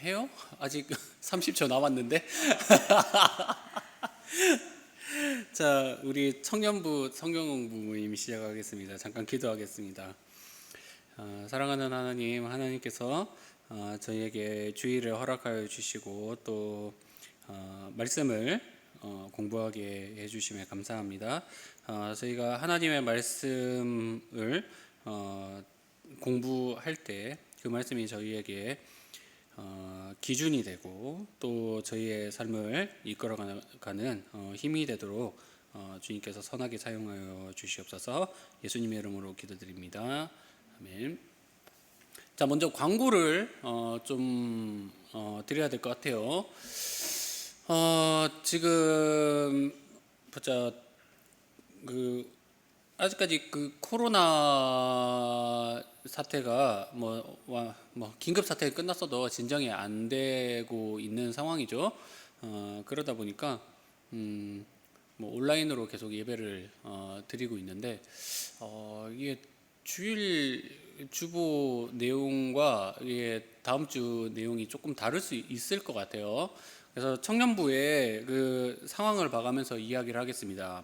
해요? 아직 30초 남았는데. 자, 우리 청년부 성경 공부 모임 시작하겠습니다. 잠깐 기도하겠습니다. 사랑하는 하나님, 하나님께서 저희에게 주의를 허락하여 주시고 또 말씀을 공부하게 해주심에 감사합니다. 저희가 하나님의 말씀을 공부할 때 그 말씀이 저희에게 기준이 되고 또 저희의 삶을 이끌어가는 힘이 되도록 주님께서 선하게 사용하여 주시옵소서. 예수님의 이름으로 기도드립니다. 아멘. 자, 먼저 광고를 좀 드려야 될 것 같아요. 지금 보자, 아직까지 코로나 사태가 긴급 사태가 끝났어도 진정이 안 되고 있는 상황이죠. 그러다 보니까 온라인으로 계속 예배를 드리고 있는데 이게 주일 주보 내용과 이게 다음 주 내용이 조금 다를 수 있을 것 같아요. 그래서 청년부의 그 상황을 봐가면서 이야기를 하겠습니다.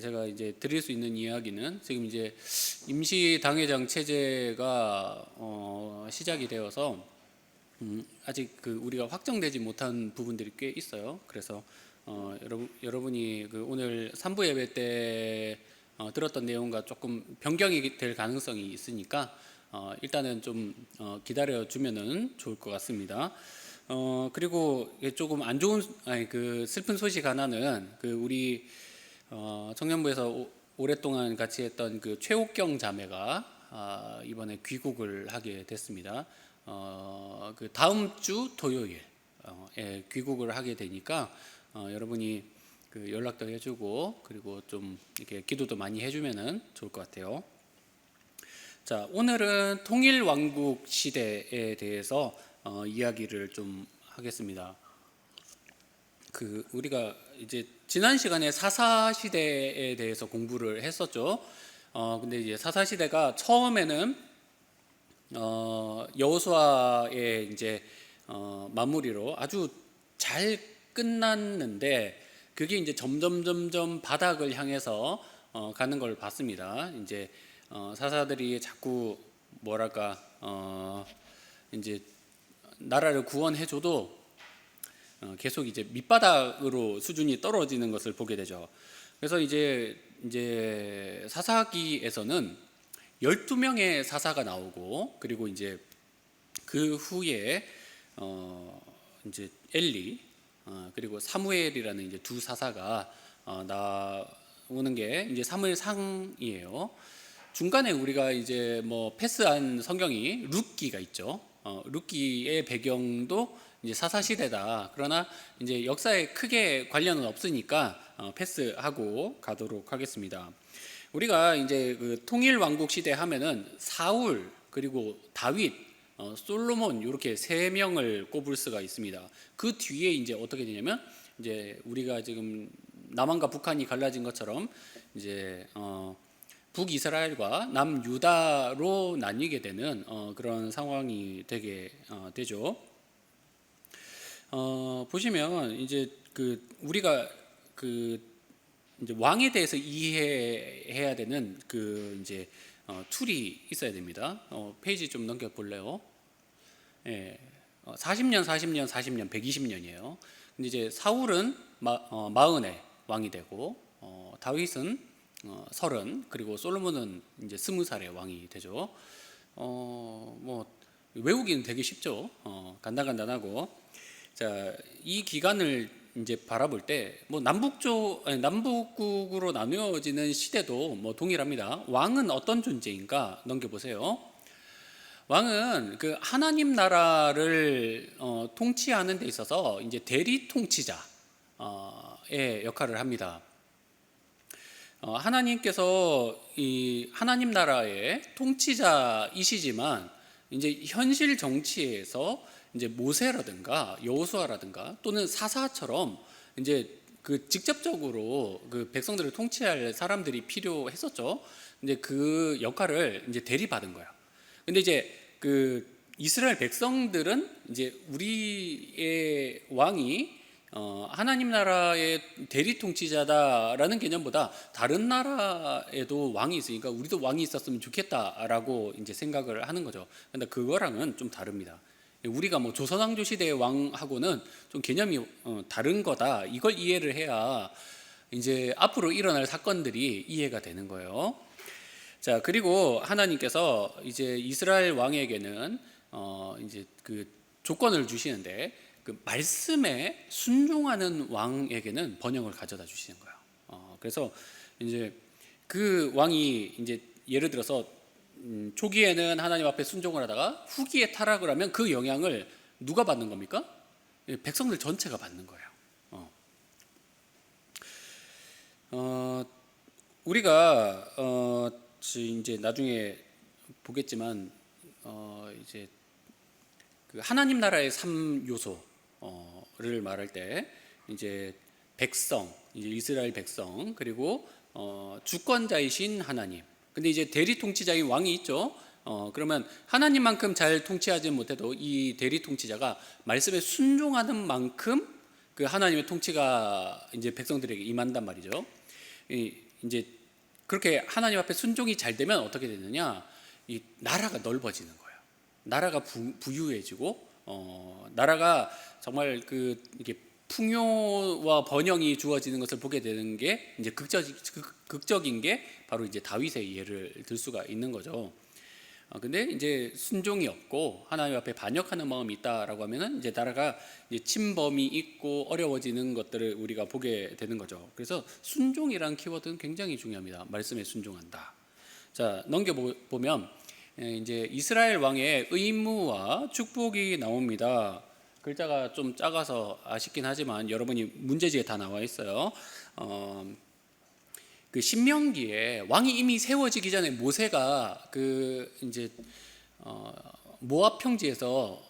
제가 이제 드릴 수 있는 이야기는 지금 이제 임시 당회장 체제가 시작이 되어서 아직 우리가 확정되지 못한 부분들이 꽤 있어요. 그래서 여러분이 오늘 3부 예배 때 들었던 내용과 조금 변경이 될 가능성이 있으니까 일단은 좀 기다려 주면은 좋을 것 같습니다. 그리고 조금 안 좋은 슬픈 소식 하나는 우리 청년부에서 오랫동안 같이 했던 최옥경 자매가 이번에 귀국을 하게 됐습니다. 다음 주 토요일에 귀국을 하게 되니까 여러분이 연락도 해주고 그리고 좀 이렇게 기도도 많이 해주면은 좋을 것 같아요. 자, 오늘은 통일왕국 시대에 대해서 이야기를 좀 하겠습니다. 우리가 이제 지난 시간에 사사 시대에 대해서 공부를 했었죠. 근데 이제 사사 시대가 처음에는 여호수아의 이제 마무리로 아주 잘 끝났는데 그게 이제 점점 바닥을 향해서 가는 걸 봤습니다. 이제 사사들이 자꾸 이제 나라를 구원해줘도 계속 이제 밑바닥으로 수준이 떨어지는 것을 보게 되죠. 그래서 이제 사사기에서는 12명의 사사가 나오고 그리고 이제 그 후에 이제 엘리 그리고 사무엘이라는 이제 두 사사가 나오는 게 이제 사무엘상이에요. 중간에 우리가 이제 패스한 성경이 룻기가 있죠. 룻기의 배경도 이제 사사 시대다. 그러나 이제 역사에 크게 관련은 없으니까 패스하고 가도록 하겠습니다. 우리가 이제 통일 왕국 시대 하면은 사울 그리고 다윗, 솔로몬 이렇게 세 명을 꼽을 수가 있습니다. 그 뒤에 이제 어떻게 되냐면 이제 우리가 지금 남한과 북한이 갈라진 것처럼 이제 북이스라엘과 남유다로 나뉘게 되는 그런 상황이 되게 되죠. 보시면 이제 우리가 이제 왕에 대해서 이해해야 되는 이제 툴이 있어야 됩니다. 페이지 좀 넘겨 볼래요? 예, 40년, 120년이에요. 근데 이제 사울은 40의 왕이 되고 다윗은 30, 그리고 솔로몬은 이제 20살의 왕이 되죠. 외우기는 되게 쉽죠. 간단하고. 자, 이 기간을 이제 바라볼 때 남북국으로 나누어지는 시대도 동일합니다. 왕은 어떤 존재인가 넘겨보세요. 왕은 하나님 나라를 통치하는 데 있어서 이제 대리 통치자의 역할을 합니다. 하나님께서 이 하나님 나라의 통치자이시지만 이제 현실 정치에서 이제 모세라든가 여호수아라든가 또는 사사처럼 이제 직접적으로 백성들을 통치할 사람들이 필요했었죠. 근데 그 역할을 이제 대리받은 거예요. 근데 이제 이스라엘 백성들은 이제 우리의 왕이 하나님 나라의 대리 통치자다라는 개념보다 다른 나라에도 왕이 있으니까 우리도 왕이 있었으면 좋겠다라고 이제 생각을 하는 거죠. 근데 그거랑은 좀 다릅니다. 우리가 뭐 조선왕조 시대의 왕하고는 좀 개념이 다른 거다. 이걸 이해를 해야 이제 앞으로 일어날 사건들이 이해가 되는 거예요. 자, 그리고 하나님께서 이제 이스라엘 왕에게는 이제 그 조건을 주시는데, 그 말씀에 순종하는 왕에게는 번영을 가져다 주시는 거예요. 그래서 이제 그 왕이 이제 예를 들어서 초기에는 하나님 앞에 순종을 하다가 후기에 타락을 하면 그 영향을 누가 받는 겁니까? 백성들 전체가 받는 거예요. 우리가 이제 나중에 보겠지만 이제 그 하나님 나라의 3요소를 말할 때 이제 백성, 이제 이스라엘 백성, 그리고 주권자이신 하나님. 근데 이제 대리 통치자인 왕이 있죠. 그러면 하나님만큼 잘 통치하지 못해도 이 대리 통치자가 말씀에 순종하는 만큼 그 하나님의 통치가 이제 백성들에게 임한단 말이죠. 이제 그렇게 하나님 앞에 순종이 잘 되면 어떻게 되느냐? 이 나라가 넓어지는 거예요. 나라가 부유해지고 나라가 정말 그 이게 풍요와 번영이 주어지는 것을 보게 되는 게 이제 극적인 게 바로 이제 다윗의 예를 들 수가 있는 거죠. 근데 이제 순종이 없고 하나님 앞에 반역하는 마음이 있다라고 하면은 이제 나라가 이제 침범이 있고 어려워지는 것들을 우리가 보게 되는 거죠. 그래서 순종이라는 키워드는 굉장히 중요합니다. 말씀에 순종한다. 자, 넘겨 보면 이제 이스라엘 왕의 의무와 축복이 나옵니다. 글자가 좀 작아서 아쉽긴 하지만 여러분이 문제지에 다 나와 있어요. 그 신명기에 왕이 이미 세워지기 전에 모세가 그 이제 모압 평지에서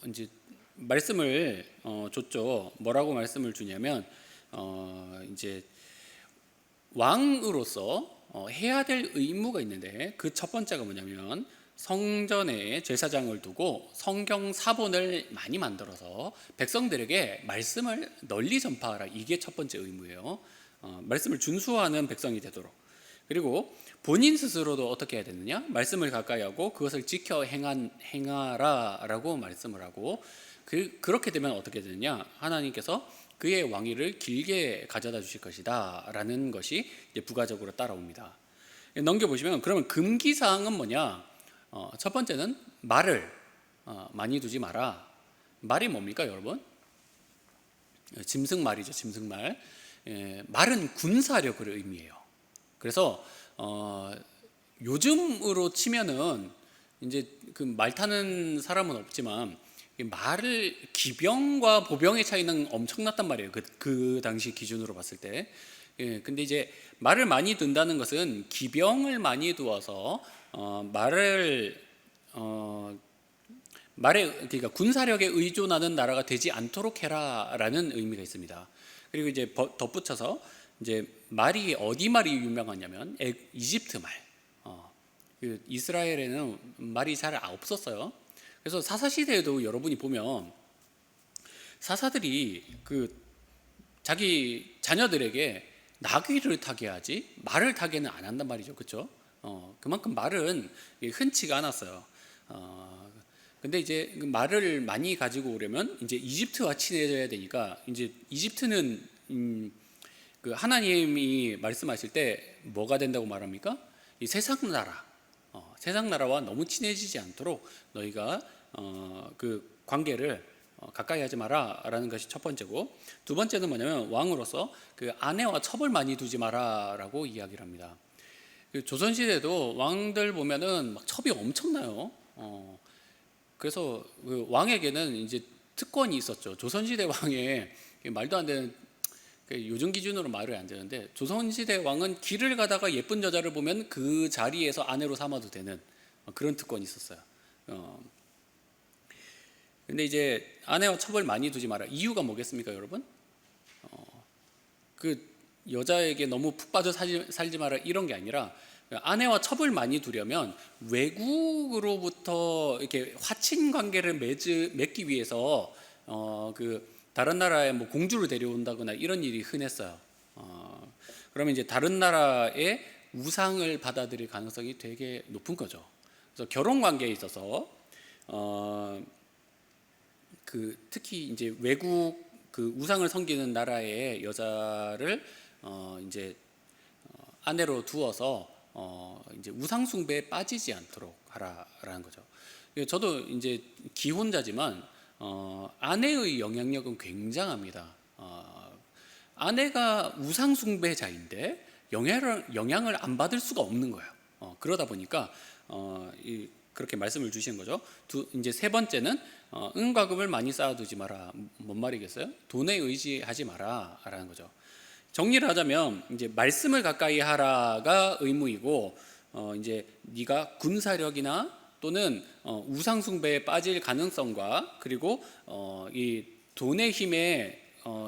이제 말씀을 줬죠. 뭐라고 말씀을 주냐면 이제 왕으로서 해야 될 의무가 있는데 그 첫 번째가 뭐냐면 성전에 제사장을 두고 성경 사본을 많이 만들어서 백성들에게 말씀을 널리 전파하라. 이게 첫 번째 의무예요. 말씀을 준수하는 백성이 되도록. 그리고 본인 스스로도 어떻게 해야 되느냐? 말씀을 가까이 하고 그것을 지켜 행하라라고 말씀을 하고 그렇게 되면 어떻게 되느냐? 하나님께서 그의 왕위를 길게 가져다 주실 것이다 라는 것이 이제 부가적으로 따라옵니다. 넘겨보시면 그러면 금기사항은 뭐냐? 첫 번째는 말을 많이 두지 마라. 말이 뭡니까 여러분? 짐승말이죠. 짐승말. 말은 군사력을 의미해요. 그래서 요즘으로 치면은 이제 그 말 타는 사람은 없지만 말을 기병과 보병의 차이는 엄청났단 말이에요. 그 당시 기준으로 봤을 때. 근데 이제 말을 많이 둔다는 것은 기병을 많이 두어서 말에 그러니까 군사력에 의존하는 나라가 되지 않도록 해라라는 의미가 있습니다. 그리고 이제 덧붙여서 이제 말이 어디 말이 유명하냐면 이집트 말. 그 이스라엘에는 말이 잘 없었어요. 그래서 사사 시대에도 여러분이 보면 사사들이 그 자기 자녀들에게 나귀를 타게 하지 말을 타게는 안 한단 말이죠, 그렇죠? 그만큼 말은 흔치가 않았어요. 근데 이제 말을 많이 가지고 오려면 이제 이집트와 친해져야 되니까 이제 이집트는 그 하나님이 말씀하실 때 뭐가 된다고 말합니까? 이 세상 나라, 세상 나라와 너무 친해지지 않도록 너희가 그 관계를 가까이 하지 마라라는 것이 첫 번째고, 두 번째는 뭐냐면 왕으로서 그 아내와 첩을 많이 두지 마라라고 이야기를 합니다. 그 조선 시대도 왕들 보면은 막 첩이 엄청나요. 그래서 그 왕에게는 이제 특권이 있었죠. 조선 시대 왕에 말도 안 되는, 요즘 기준으로 말이 안 되는데 조선 시대 왕은 길을 가다가 예쁜 여자를 보면 그 자리에서 아내로 삼아도 되는 그런 특권이 있었어요. 근데 이제 아내와 첩을 많이 두지 마라. 이유가 뭐겠습니까, 여러분? 그 여자에게 너무 푹 빠져 살지 마라 이런 게 아니라 아내와 첩을 많이 두려면 외국으로부터 이렇게 화친 관계를 맺기 위해서 그 다른 나라에 뭐 공주를 데려온다거나 이런 일이 흔했어요. 그러면 이제 다른 나라의 우상을 받아들일 가능성이 되게 높은 거죠. 그래서 결혼 관계에 있어서 그 특히 이제 외국 그 우상을 섬기는 나라의 여자를 이제 아내로 두어서 이제 우상 숭배에 빠지지 않도록 하라라는 거죠. 저도 이제 기혼자지만 아내의 영향력은 굉장합니다. 아내가 우상 숭배자인데 영향을 안 받을 수가 없는 거예요. 그러다 보니까 그렇게 말씀을 주시는 거죠. 이제 세 번째는 은과 금을 많이 쌓아두지 마라. 뭔 말이겠어요? 돈에 의지하지 마라라는 거죠. 정리를 하자면 이제 말씀을 가까이 하라가 의무이고 이제 네가 군사력이나 또는 우상 숭배에 빠질 가능성과 그리고 이 돈의 힘에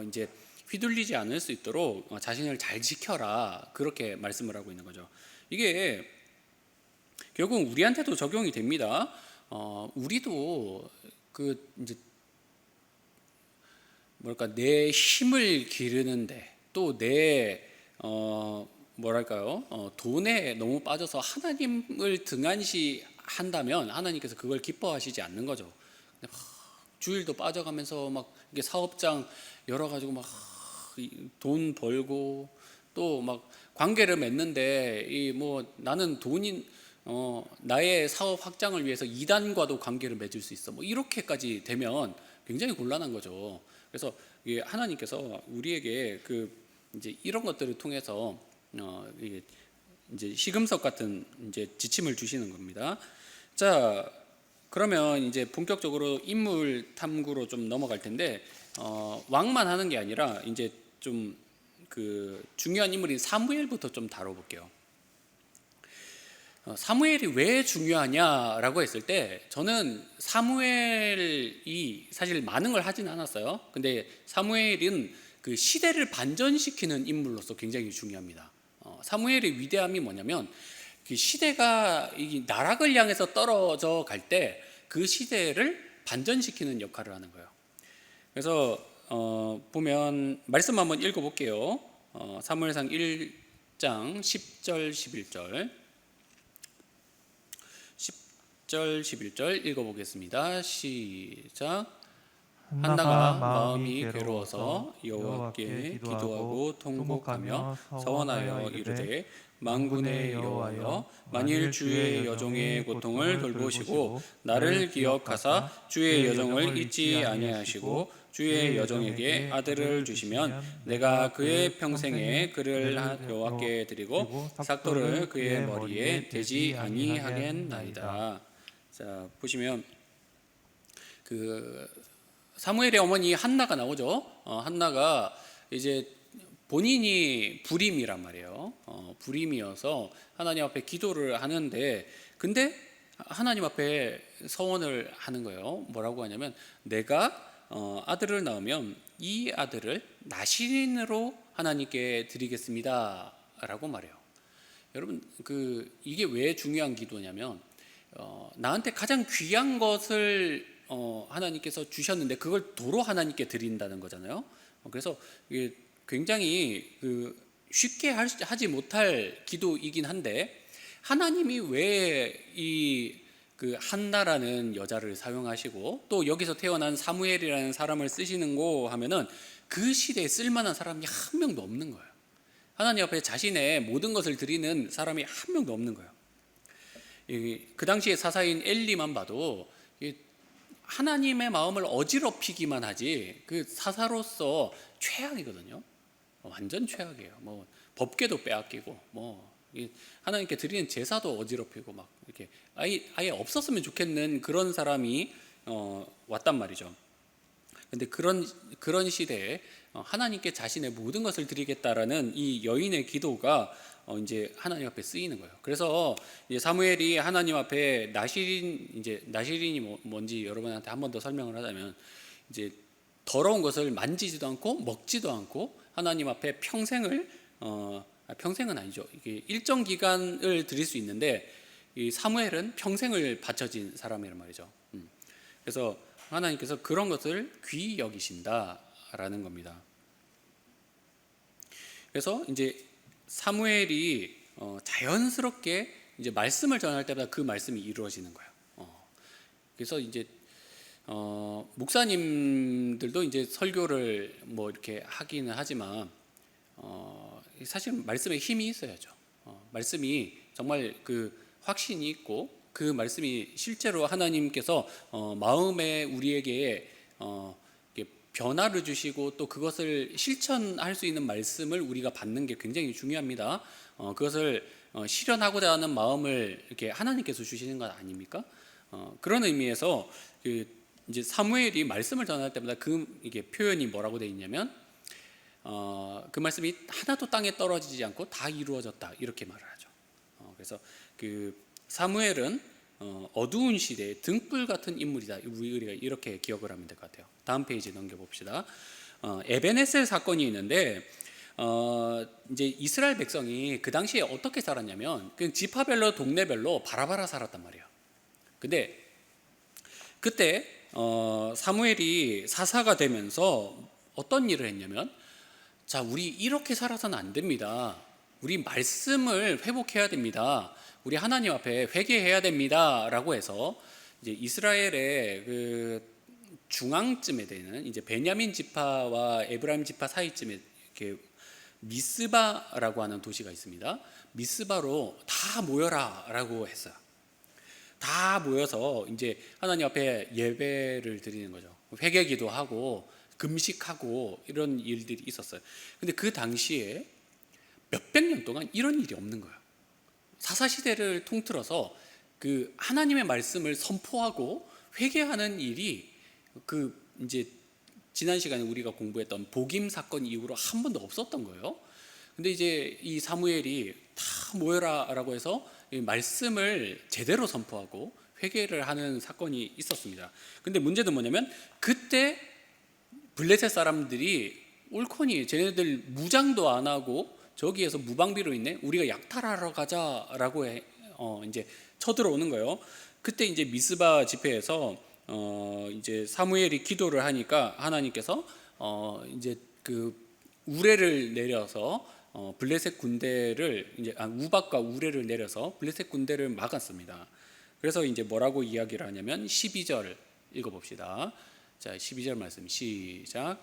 이제 휘둘리지 않을 수 있도록 자신을 잘 지켜라, 그렇게 말씀을 하고 있는 거죠. 이게 결국 우리한테도 적용이 됩니다. 우리도 그 이제 뭐랄까 내 힘을 기르는데 또 내 뭐랄까요 돈에 너무 빠져서 하나님을 등한시한다면 하나님께서 그걸 기뻐하시지 않는 거죠. 주일도 빠져가면서 막 이게 사업장 열어가지고 막 돈 벌고 또 막 관계를 맺는데 이 뭐 나는 돈이 나의 사업 확장을 위해서 이단과도 관계를 맺을 수 있어. 뭐 이렇게까지 되면 굉장히 곤란한 거죠. 그래서 하나님께서 우리에게 그 이제 이런 것들을 통해서 이제 시금석 같은 이제 지침을 주시는 겁니다. 자, 그러면 이제 본격적으로 인물 탐구로 좀 넘어갈 텐데 왕만 하는 게 아니라 이제 좀 그 중요한 인물인 사무엘부터 좀 다뤄볼게요. 사무엘이 왜 중요하냐라고 했을 때 저는 사무엘이 사실 많은 걸 하진 않았어요. 근데 사무엘은 그 시대를 반전시키는 인물로서 굉장히 중요합니다. 사무엘의 위대함이 뭐냐면 그 시대가 이 나락을 향해서 떨어져 갈 때 그 시대를 반전시키는 역할을 하는 거예요. 그래서 보면 말씀 한번 읽어볼게요. 사무엘상 1장 10절 11절 10절 11절 읽어보겠습니다. 시작. 한나가 마음이 괴로워서 여호와께 기도하고 통곡하며 서원하여 이르되 만군의 여호와여, 만일 주의 여종의 고통을 돌보시고 나를 기억하사 주의 여종을 잊지 아니하시고 주의 여종에게 아들을 주시면 내가 그의 평생에 그를 여호와께 드리고 삭도를 그의 머리에 대지 아니하겠나이다. 자, 보시면 그 사무엘의 어머니 한나가 나오죠. 한나가 이제 본인이 불임이란 말이에요. 불임이어서 하나님 앞에 기도를 하는데, 근데 하나님 앞에 서원을 하는 거예요. 뭐라고 하냐면 내가 아들을 낳으면 이 아들을 나시린으로 하나님께 드리겠습니다라고 말해요. 여러분, 이게 왜 중요한 기도냐면 나한테 가장 귀한 것을 하나님께서 주셨는데 그걸 도로 하나님께 드린다는 거잖아요. 그래서 이게 굉장히 쉽게 하지 못할 기도이긴 한데, 하나님이 왜 그 한나라는 여자를 사용하시고 또 여기서 태어난 사무엘이라는 사람을 쓰시는고 하면은 그 시대에 쓸만한 사람이 한 명도 없는 거예요. 하나님 앞에 자신의 모든 것을 드리는 사람이 한 명도 없는 거예요. 그 당시에 사사인 엘리만 봐도 하나님의 마음을 어지럽히기만 하지 그 사사로서 최악이거든요. 완전 최악이에요. 뭐 법궤도 빼앗기고 뭐 하나님께 드리는 제사도 어지럽히고 막 이렇게 아예 없었으면 좋겠는 그런 사람이 왔단 말이죠. 근데 그런 시대에 하나님께 자신의 모든 것을 드리겠다라는 이 여인의 기도가 이제 하나님 앞에 쓰이는 거예요. 그래서 이제 사무엘이 하나님 앞에 나시린이 뭔지 여러분한테 한 번 더 설명을 하자면, 이제 더러운 것을 만지지도 않고 먹지도 않고 하나님 앞에 평생을 평생은 아니죠. 이게 일정 기간을 드릴 수 있는데 이 사무엘은 평생을 바쳐진 사람이란 말이죠. 그래서 하나님께서 그런 것을 귀히 여기신다라는 겁니다. 그래서 이제 사무엘이 자연스럽게 이제 말씀을 전할 때마다 그 말씀이 이루어지는 거예요. 그래서 이제 목사님들도 이제 설교를 뭐 이렇게 하기는 하지만 사실 말씀에 힘이 있어야죠. 말씀이 정말 그 확신이 있고 그 말씀이 실제로 하나님께서 마음에 우리에게 변화를 주시고 또 그것을 실천할 수 있는 말씀을 우리가 받는 게 굉장히 중요합니다. 그것을 실현하고자 하는 마음을 이렇게 하나님께서 주시는 것 아닙니까? 그런 의미에서 이제 사무엘이 말씀을 전할 때마다 이게 표현이 뭐라고 되어 있냐면 그 말씀이 하나도 땅에 떨어지지 않고 다 이루어졌다 이렇게 말을 하죠. 그래서 그 사무엘은 어두운 시대의 등불 같은 인물이다. 우리가 이렇게 기억을 하면 될 것 같아요. 다음 페이지 넘겨봅시다. 에베네셀 사건이 있는데 이제 이스라엘 백성이 그 당시에 어떻게 살았냐면 그냥 지파별로 동네별로 바라바라 살았단 말이에요. 근데 그때 사무엘이 사사가 되면서 어떤 일을 했냐면 자, 우리 이렇게 살아서는 안 됩니다. 우리 말씀을 회복해야 됩니다. 우리 하나님 앞에 회개해야 됩니다. 라고 해서 이제 이스라엘의 그 중앙쯤에 되는 이제 베냐민 지파와 에브라임 지파 사이쯤에 이렇게 미스바라고 하는 도시가 있습니다. 미스바로 다 모여라라고 했어요. 다 모여서 이제 하나님 앞에 예배를 드리는 거죠. 회개기도 하고 금식하고 이런 일들이 있었어요. 근데 그 당시에 몇백 년 동안 이런 일이 없는 거예요. 사사시대를 통틀어서 그 하나님의 말씀을 선포하고 회개하는 일이 그 이제 지난 시간에 우리가 공부했던 복임 사건 이후로 한 번도 없었던 거예요. 근데 이제 이 사무엘이 다 모여라라고 해서 말씀을 제대로 선포하고 회개를 하는 사건이 있었습니다. 근데 문제는 뭐냐면 그때 블레셋 사람들이 옳거니 쟤네들 무장도 안 하고 저기에서 무방비로 있네. 우리가 약탈하러 가자라고 이제 쳐들어오는 거예요. 그때 이제 미스바 집회에서 이제 사무엘이 기도를 하니까 하나님께서 이제 그 우레를 내려서 블레셋 군대를 이제 우박과 우레를 내려서 블레셋 군대를 막았습니다. 그래서 이제 뭐라고 이야기를 하냐면 12절 읽어봅시다. 자, 12절 말씀 시작.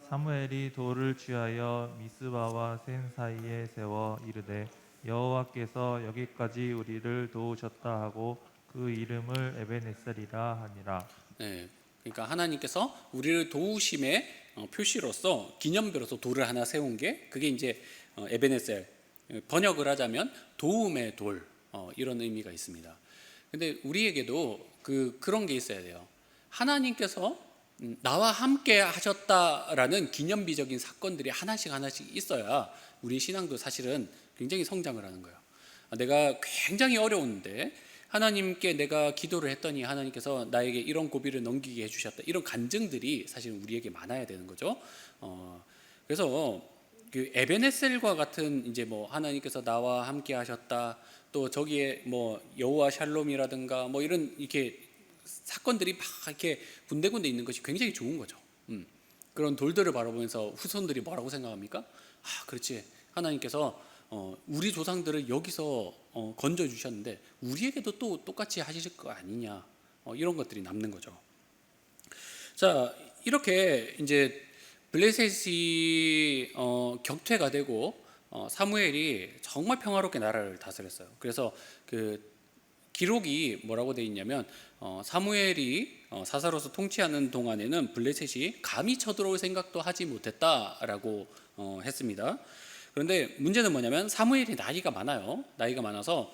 사무엘이 돌을 취하여 미스바와 센 사이에 세워 이르되 여호와께서 여기까지 우리를 도우셨다 하고 그 이름을 에베네셀이라 하니라. 네, 그러니까 하나님께서 우리를 도우심의 표시로서 기념비로서 돌을 하나 세운 게 그게 이제 에베네셀, 번역을 하자면 도움의 돌, 이런 의미가 있습니다. 근데 우리에게도 그런 게 있어야 돼요. 하나님께서 나와 함께 하셨다라는 기념비적인 사건들이 하나씩 있어야 우리 신앙도 사실은 굉장히 성장을 하는 거예요. 내가 굉장히 어려운데 하나님께 내가 기도를 했더니 하나님께서 나에게 이런 고비를 넘기게 해주셨다. 이런 간증들이 사실 우리에게 많아야 되는 거죠. 그래서 그 에베네셀과 같은 이제 뭐 하나님께서 나와 함께 하셨다. 또 저기에 뭐 여호와 샬롬이라든가 뭐 이런 이렇게 사건들이 막 이렇게 군데군데 있는 것이 굉장히 좋은 거죠. 그런 돌들을 바라보면서 후손들이 뭐라고 생각합니까? 아, 그렇지. 하나님께서 우리 조상들을 여기서 건져 주셨는데 우리에게도 또 똑같이 하실 거 아니냐. 이런 것들이 남는 거죠. 자, 이렇게 이제 블레셋이 격퇴가 되고 사무엘이 정말 평화롭게 나라를 다스렸어요. 그래서 그 기록이 뭐라고 되어 있냐면 사무엘이 사사로서 통치하는 동안에는 블레셋이 감히 쳐들어올 생각도 하지 못했다라고 했습니다. 그런데 문제는 뭐냐면 사무엘이 나이가 많아요. 나이가 많아서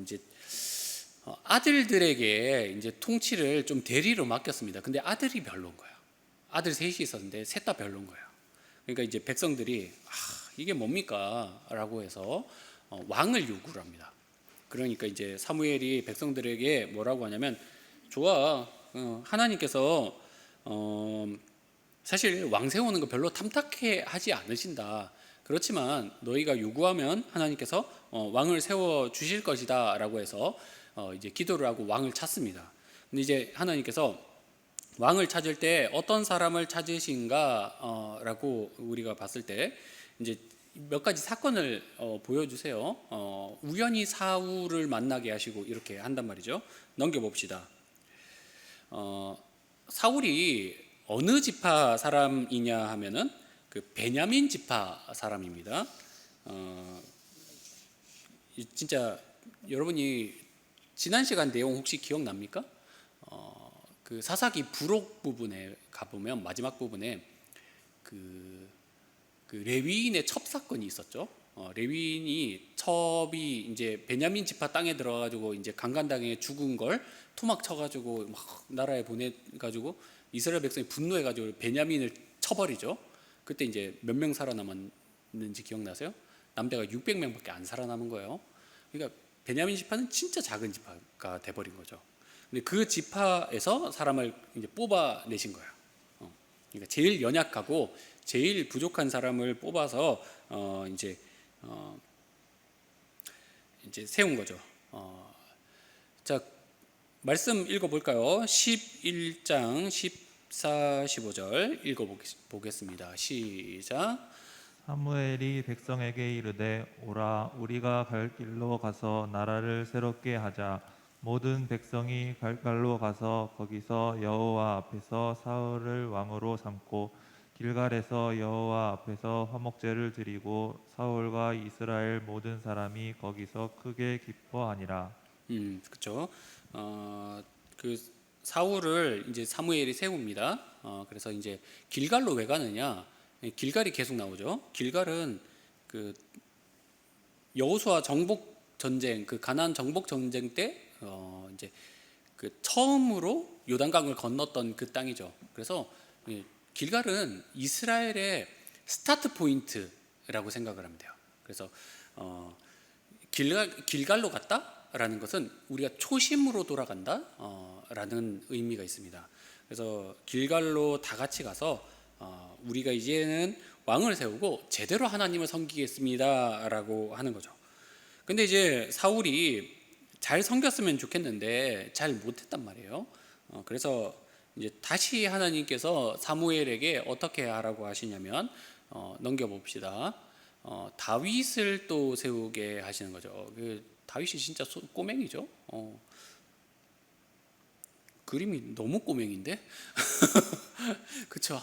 이제 아들들에게 이제 통치를 좀 대리로 맡겼습니다. 근데 아들이 별로인 거예요. 아들 셋이 있었는데 셋 다 별로인 거예요. 그러니까 이제 백성들이 이게 뭡니까? 라고 해서 왕을 요구를 합니다. 그러니까 이제 사무엘이 백성들에게 뭐라고 하냐면 좋아, 하나님께서 사실 왕 세우는 거 별로 탐탁해 하지 않으신다. 그렇지만 너희가 요구하면 하나님께서 왕을 세워 주실 것이다라고 해서 이제 기도를 하고 왕을 찾습니다. 근데 이제 하나님께서 왕을 찾을 때 어떤 사람을 찾으신가라고 우리가 봤을 때 이제 몇 가지 사건을 보여주세요. 우연히 사울을 만나게 하시고 이렇게 한단 말이죠. 넘겨봅시다. 사울이 어느 지파 사람이냐 하면은 그 베냐민 지파 사람입니다. 진짜 여러분이 지난 시간 내용 혹시 기억납니까? 그 사사기 부록 부분에 가보면 마지막 부분에 그 레위인의 첩 사건이 있었죠. 레위인이 첩이 이제 베냐민 지파 땅에 들어가지고 이제 강간당해 죽은 걸 토막 쳐가지고 막 나라에 보내가지고 이스라엘 백성이 분노해가지고 베냐민을 쳐버리죠. 그때 이제 몇 명 살아남았는지 기억나세요? 남자가 600명밖에 안 살아남은 거예요. 그러니까 베냐민 지파는 진짜 작은 지파가 돼버린 거죠. 근데 그 지파에서 사람을 이제 뽑아내신 거예요. 그러니까 제일 연약하고 제일 부족한 사람을 뽑아서 이제 세운 거죠. 자, 말씀 읽어볼까요? 11장 14, 15절 읽어보겠습니다. 시작. 사무엘이 백성에게 이르되 오라 우리가 갈 길로 가서 나라를 새롭게 하자. 모든 백성이 갈갈로 가서 거기서 여호와 앞에서 사울을 왕으로 삼고 길갈에서 여호와 앞에서 화목제를 드리고 사울과 이스라엘 모든 사람이 거기서 크게 기뻐하니라. 그렇죠. 그 사울을 이제 사무엘이 세웁니다. 그래서 이제 길갈로 왜 가느냐? 길갈이 계속 나오죠. 길갈은 그 여호수아 정복 전쟁, 그 가나안 정복 전쟁 때 이제 그 처음으로 요단강을 건넜던 그 땅이죠. 그래서 길갈은 이스라엘의 스타트 포인트라고 생각을 하면 돼요. 그래서 길갈로 갔다라는 것은 우리가 초심으로 돌아간다라는 의미가 있습니다. 그래서 길갈로 다 같이 가서 우리가 이제는 왕을 세우고 제대로 하나님을 섬기겠습니다라고 하는 거죠. 근데 이제 사울이 잘 섬겼으면 좋겠는데 잘 못했단 말이에요. 그래서 이제 다시 하나님께서 사무엘에게 어떻게 하라고 하시냐면 넘겨봅시다. 다윗을 또 세우게 하시는 거죠. 그 다윗이 진짜 꼬맹이죠. 그림이 너무 꼬맹인데? 그쵸.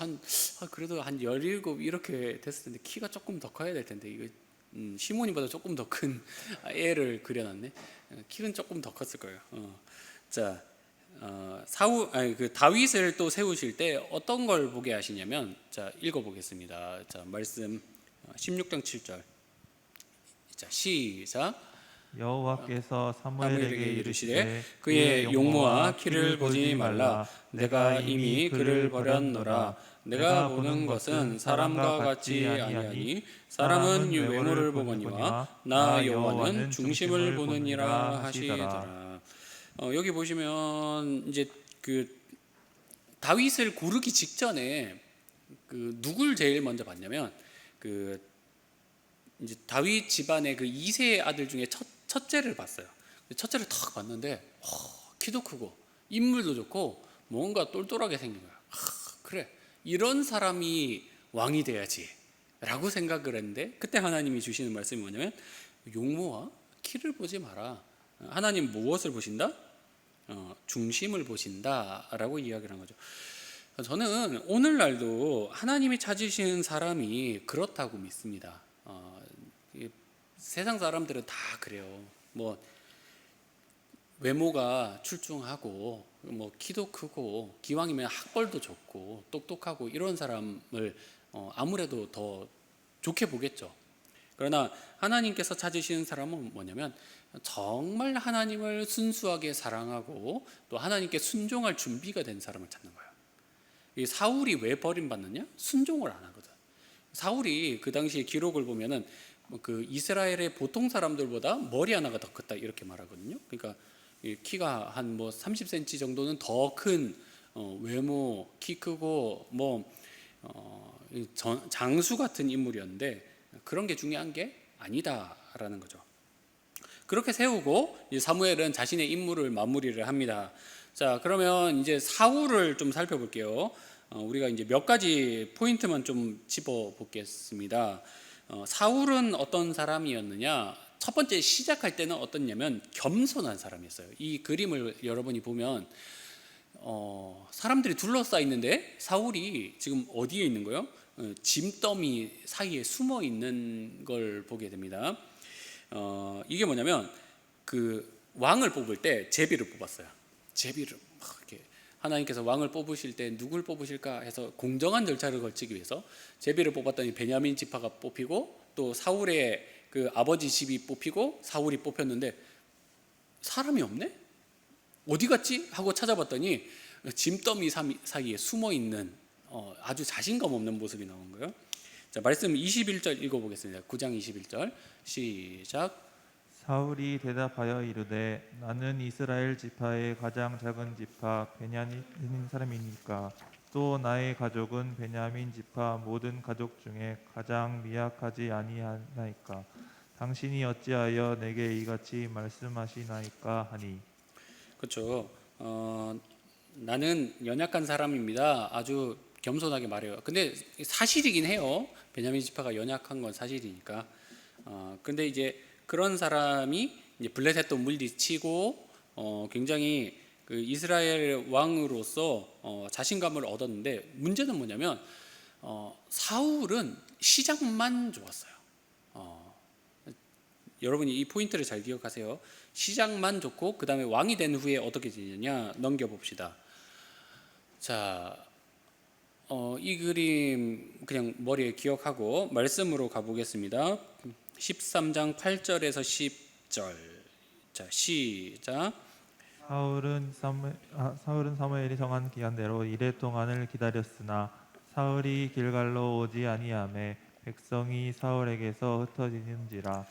그래도 한 17 이렇게 됐을 텐데 키가 조금 더 커야 될 텐데 이거 시몬이보다 조금 더 큰 애를 그려놨네. 키는 조금 더 컸을 거예요. 자, 그 다윗을 또 세우실 때 어떤 걸 보게 하시냐면, 자 읽어보겠습니다. 자 말씀 16장 7절. 자 시작. 여호와께서 사무엘에게 사무엘에게 이르시되 이르시되 그의 용모와 키를 보지 말라. 내가 이미 그를 버렸노라. 내가 보는 것은 사람과 같지 아니하니 사람은 외모를 보거니와 나 여호와는 중심을 보느니라 하시더라. 여기 보시면 이제 그 다윗을 고르기 직전에 그 누굴 제일 먼저 봤냐면 그 이제 다윗 집안의 그 2세 아들 중에 첫째를 봤어요. 첫째를 탁 봤는데 키도 크고 인물도 좋고 뭔가 똘똘하게 생긴 거야. 그래, 이런 사람이 왕이 돼야지 라고 생각을 했는데, 그때 하나님이 주시는 말씀이 뭐냐면 용모와 키를 보지 마라. 하나님 무엇을 보신다? 중심을 보신다 라고 이야기를 한 거죠. 저는 오늘날도 하나님이 찾으시는 사람이 그렇다고 믿습니다. 세상 사람들은 다 그래요. 뭐 외모가 출중하고 뭐 키도 크고 기왕이면 학벌도 좋고 똑똑하고 이런 사람을 아무래도 더 좋게 보겠죠. 그러나 하나님께서 찾으시는 사람은 뭐냐면 정말 하나님을 순수하게 사랑하고 또 하나님께 순종할 준비가 된 사람을 찾는 거예요. 이 사울이 왜 버림받느냐? 순종을 안 하거든. 사울이 그 당시에 기록을 보면은 그 이스라엘의 보통 사람들보다 머리 하나가 더 컸다 이렇게 말하거든요. 그러니까 키가 한 뭐 30cm 정도는 더 큰 외모, 키 크고 뭐 장수 같은 인물이었는데 그런 게 중요한 게 아니다라는 거죠. 그렇게 세우고 이제 사무엘은 자신의 임무를 마무리를 합니다. 자, 그러면 이제 사울을 좀 살펴볼게요. 우리가 이제 몇 가지 포인트만 좀 짚어 보겠습니다. 사울은 어떤 사람이었느냐? 첫 번째 시작할 때는 어떻냐면 겸손한 사람이었어요. 이 그림을 여러분이 보면 사람들이 둘러싸여 있는데 사울이 지금 어디에 있는 거예요? 짐더미 사이에 숨어 있는 걸 보게 됩니다. 이게 뭐냐면 그 왕을 뽑을 때 제비를 뽑았어요. 제비를 막 이렇게 하나님께서 왕을 뽑으실 때 누굴 뽑으실까 해서 공정한 절차를 거치기 위해서 제비를 뽑았더니 베냐민 지파가 뽑히고 또 사울의 그 아버지 집이 뽑히고 사울이 뽑혔는데 사람이 없네? 어디 갔지? 하고 찾아봤더니 짐더미 사이에 숨어 있는 아주 자신감 없는 모습이 나온 거예요. 자, 말씀 21절 읽어보겠습니다. 9장 21절 시작. 사울이 대답하여 이르되 나는 이스라엘 지파의 가장 작은 지파 베냐민 사람이니까 또 나의 가족은 베냐민 지파 모든 가족 중에 가장 미약하지 아니하나이까 당신이 어찌하여 내게 이같이 말씀하시나이까 하니. 그렇죠. 나는 연약한 사람입니다. 아주 겸손하게 말해요. 근데 사실이긴 해요. 베냐민 지파가 연약한 건 사실이니까. 근데 이제 그런 사람이 이제 블레셋도 물리치고 굉장히 그 이스라엘 왕으로서 자신감을 얻었는데 문제는 뭐냐면 사울은 시작만 좋았어요. 여러분이 이 포인트를 잘 기억하세요. 시작만 좋고 그 다음에 왕이 된 후에 어떻게 되느냐 넘겨봅시다. 자, 이 그림 그냥 머리에 기억하고 말씀으로 가보겠습니다. 13장 8절에서 10절. 자, 시작. 사울은 사무엘이 정한 기간대로 이레 동안을 기다렸으나 사울이 길갈로 오지 아니하매 백성이 사울에게서 흩어지는지라.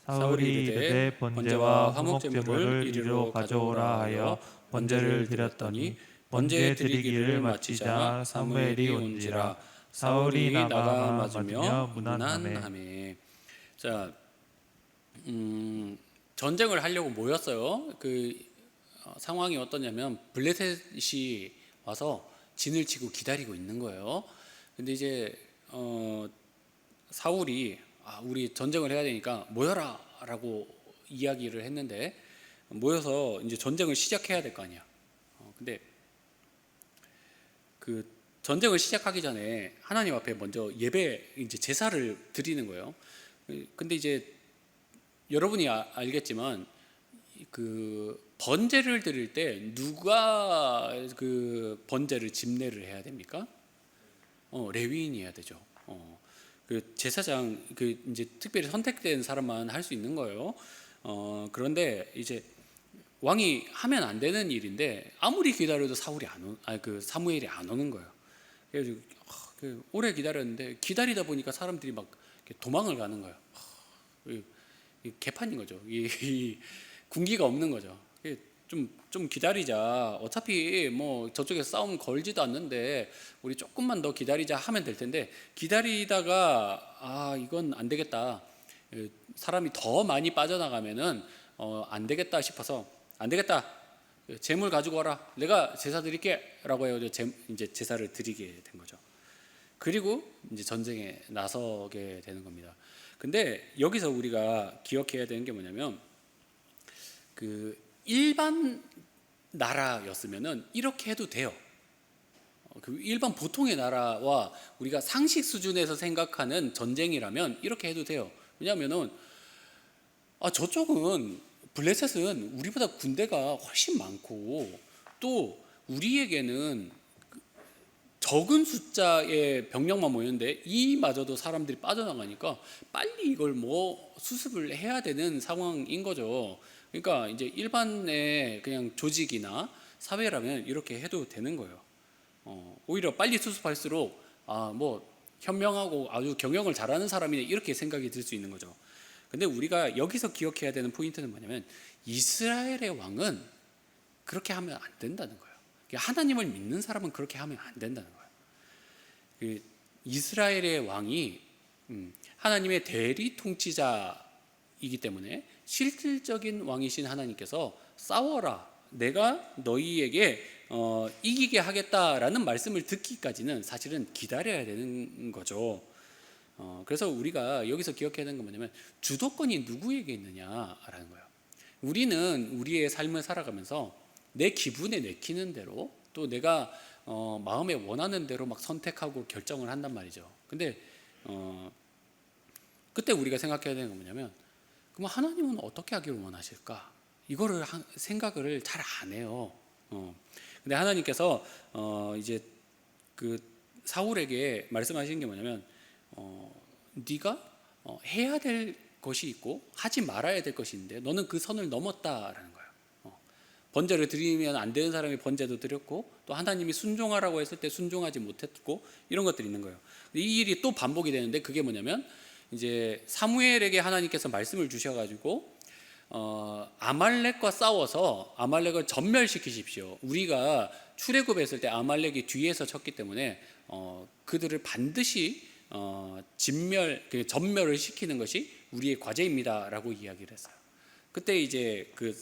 사울이 이르되 번제와 화목제물을 이리로 가져오라 하여 번제를 드렸더니 번제 드리기를 마치자 사무엘이 온지라. 사울이 나가 맞으며 무난하매. 자, 전쟁을 하려고 모였어요. 상황이 어떠냐면 블레셋이 와서 진을 치고 기다리고 있는 거예요. 근데 이제 사울이 우리 전쟁을 해야 되니까 모여라라고 이야기를 했는데 모여서 이제 전쟁을 시작해야 될 거 아니야. 근데 그 전쟁을 시작하기 전에 하나님 앞에 먼저 예배 이제 제사를 드리는 거예요. 근데 이제 여러분이 알겠지만 그 번제를 드릴 때 누가 그 번제를 집례를 해야 됩니까? 레위인이 해야 되죠. 그 제사장 그 이제 특별히 선택된 사람만 할 수 있는 거예요. 그런데 이제 왕이 하면 안 되는 일인데 아무리 기다려도 사무엘이 안 오는 거예요. 그래서 오래 기다렸는데 기다리다 보니까 사람들이 막 도망을 가는 거예요. 이 개판인 거죠. 이 군기가 없는 거죠. 좀 기다리자. 어차피 뭐 저쪽에 싸움 걸지도 않는데 우리 조금만 더 기다리자 하면 될 텐데 기다리다가 이건 안 되겠다. 사람이 더 많이 빠져나가면은 안 되겠다 싶어서 안 되겠다. 제물 가지고 와라. 내가 제사 드릴게라고 해서 이제 제사를 드리게 된 거죠. 그리고 이제 전쟁에 나서게 되는 겁니다. 근데 여기서 우리가 기억해야 되는 게 뭐냐면 그 일반 나라였으면은 이렇게 해도 돼요. 그 일반 보통의 나라와 우리가 상식 수준에서 생각하는 전쟁이라면 이렇게 해도 돼요. 왜냐하면은 저쪽은 블레셋은 우리보다 군대가 훨씬 많고 또 우리에게는 적은 숫자의 병력만 모였는데 이마저도 사람들이 빠져나가니까 빨리 이걸 수습을 해야 되는 상황인 거죠. 그러니까 이제 일반의 그냥 조직이나 사회라면 이렇게 해도 되는 거예요. 오히려 빨리 수습할수록 현명하고 아주 경영을 잘하는 사람이네 이렇게 생각이 들 수 있는 거죠. 근데 우리가 여기서 기억해야 되는 포인트는 뭐냐면 이스라엘의 왕은 그렇게 하면 안 된다는 거예요. 하나님을 믿는 사람은 그렇게 하면 안 된다는 거예요. 이스라엘의 왕이 하나님의 대리 통치자이기 때문에 실질적인 왕이신 하나님께서 싸워라, 내가 너희에게 이기게 하겠다라는 말씀을 듣기까지는 사실은 기다려야 되는 거죠. 그래서 우리가 여기서 기억해야 되는 건 뭐냐면 주도권이 누구에게 있느냐라는 거예요. 우리는 우리의 삶을 살아가면서 내 기분에 내키는 대로 또 내가 마음에 원하는 대로 막 선택하고 결정을 한단 말이죠. 근데 그때 우리가 생각해야 되는 건 뭐냐면 그럼 하나님은 어떻게 하기를 원하실까? 이거를 생각을 잘 안 해요. 근데 하나님께서 이제 그 사울에게 말씀하시는 게 뭐냐면 네가 해야 될 것이 있고 하지 말아야 될 것이 있는데 너는 그 선을 넘었다라는 거예요. 번제를 드리면 안 되는 사람이 번제도 드렸고 또 하나님이 순종하라고 했을 때 순종하지 못했고 이런 것들이 있는 거예요. 이 일이 또 반복이 되는데 그게 뭐냐면 이제 사무엘에게 하나님께서 말씀을 주셔가지고 아말렉과 싸워서 아말렉을 전멸시키십시오. 우리가 출애굽했을 때 아말렉이 뒤에서 쳤기 때문에 그들을 반드시 전멸을 시키는 것이 우리의 과제입니다라고 이야기를 했어요. 그때 이제 그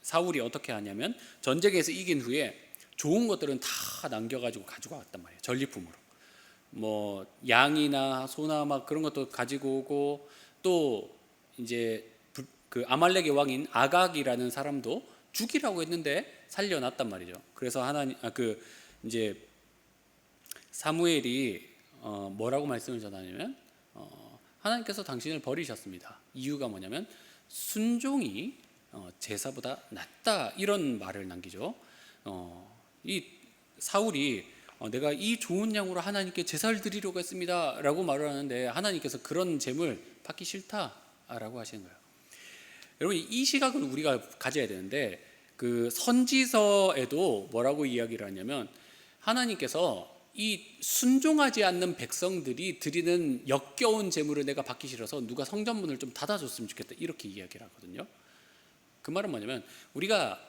사울이 어떻게 하냐면 전쟁에서 이긴 후에 좋은 것들은 다 남겨가지고 가지고 왔단 말이에요. 전리품으로 뭐 양이나 소나 막 그런 것도 가지고 오고 또 이제 그 아말렉의 왕인 아각이라는 사람도 죽이라고 했는데 살려놨단 말이죠. 그래서 이제 사무엘이 뭐라고 말씀을 전하냐면 하나님께서 당신을 버리셨습니다. 이유가 뭐냐면 순종이 제사보다 낫다 이런 말을 남기죠. 이 사울이 내가 이 좋은 양으로 하나님께 제사를 드리려고 했습니다 라고 말을 하는데 하나님께서 그런 재물 받기 싫다라고 하시는 거예요. 여러분 이 시각을 우리가 가져야 되는데 그 선지서에도 뭐라고 이야기를 하냐면 하나님께서 이 순종하지 않는 백성들이 드리는 역겨운 제물을 내가 받기 싫어서 누가 성전문을 좀 닫아줬으면 좋겠다 이렇게 이야기를 하거든요. 그 말은 뭐냐면 우리가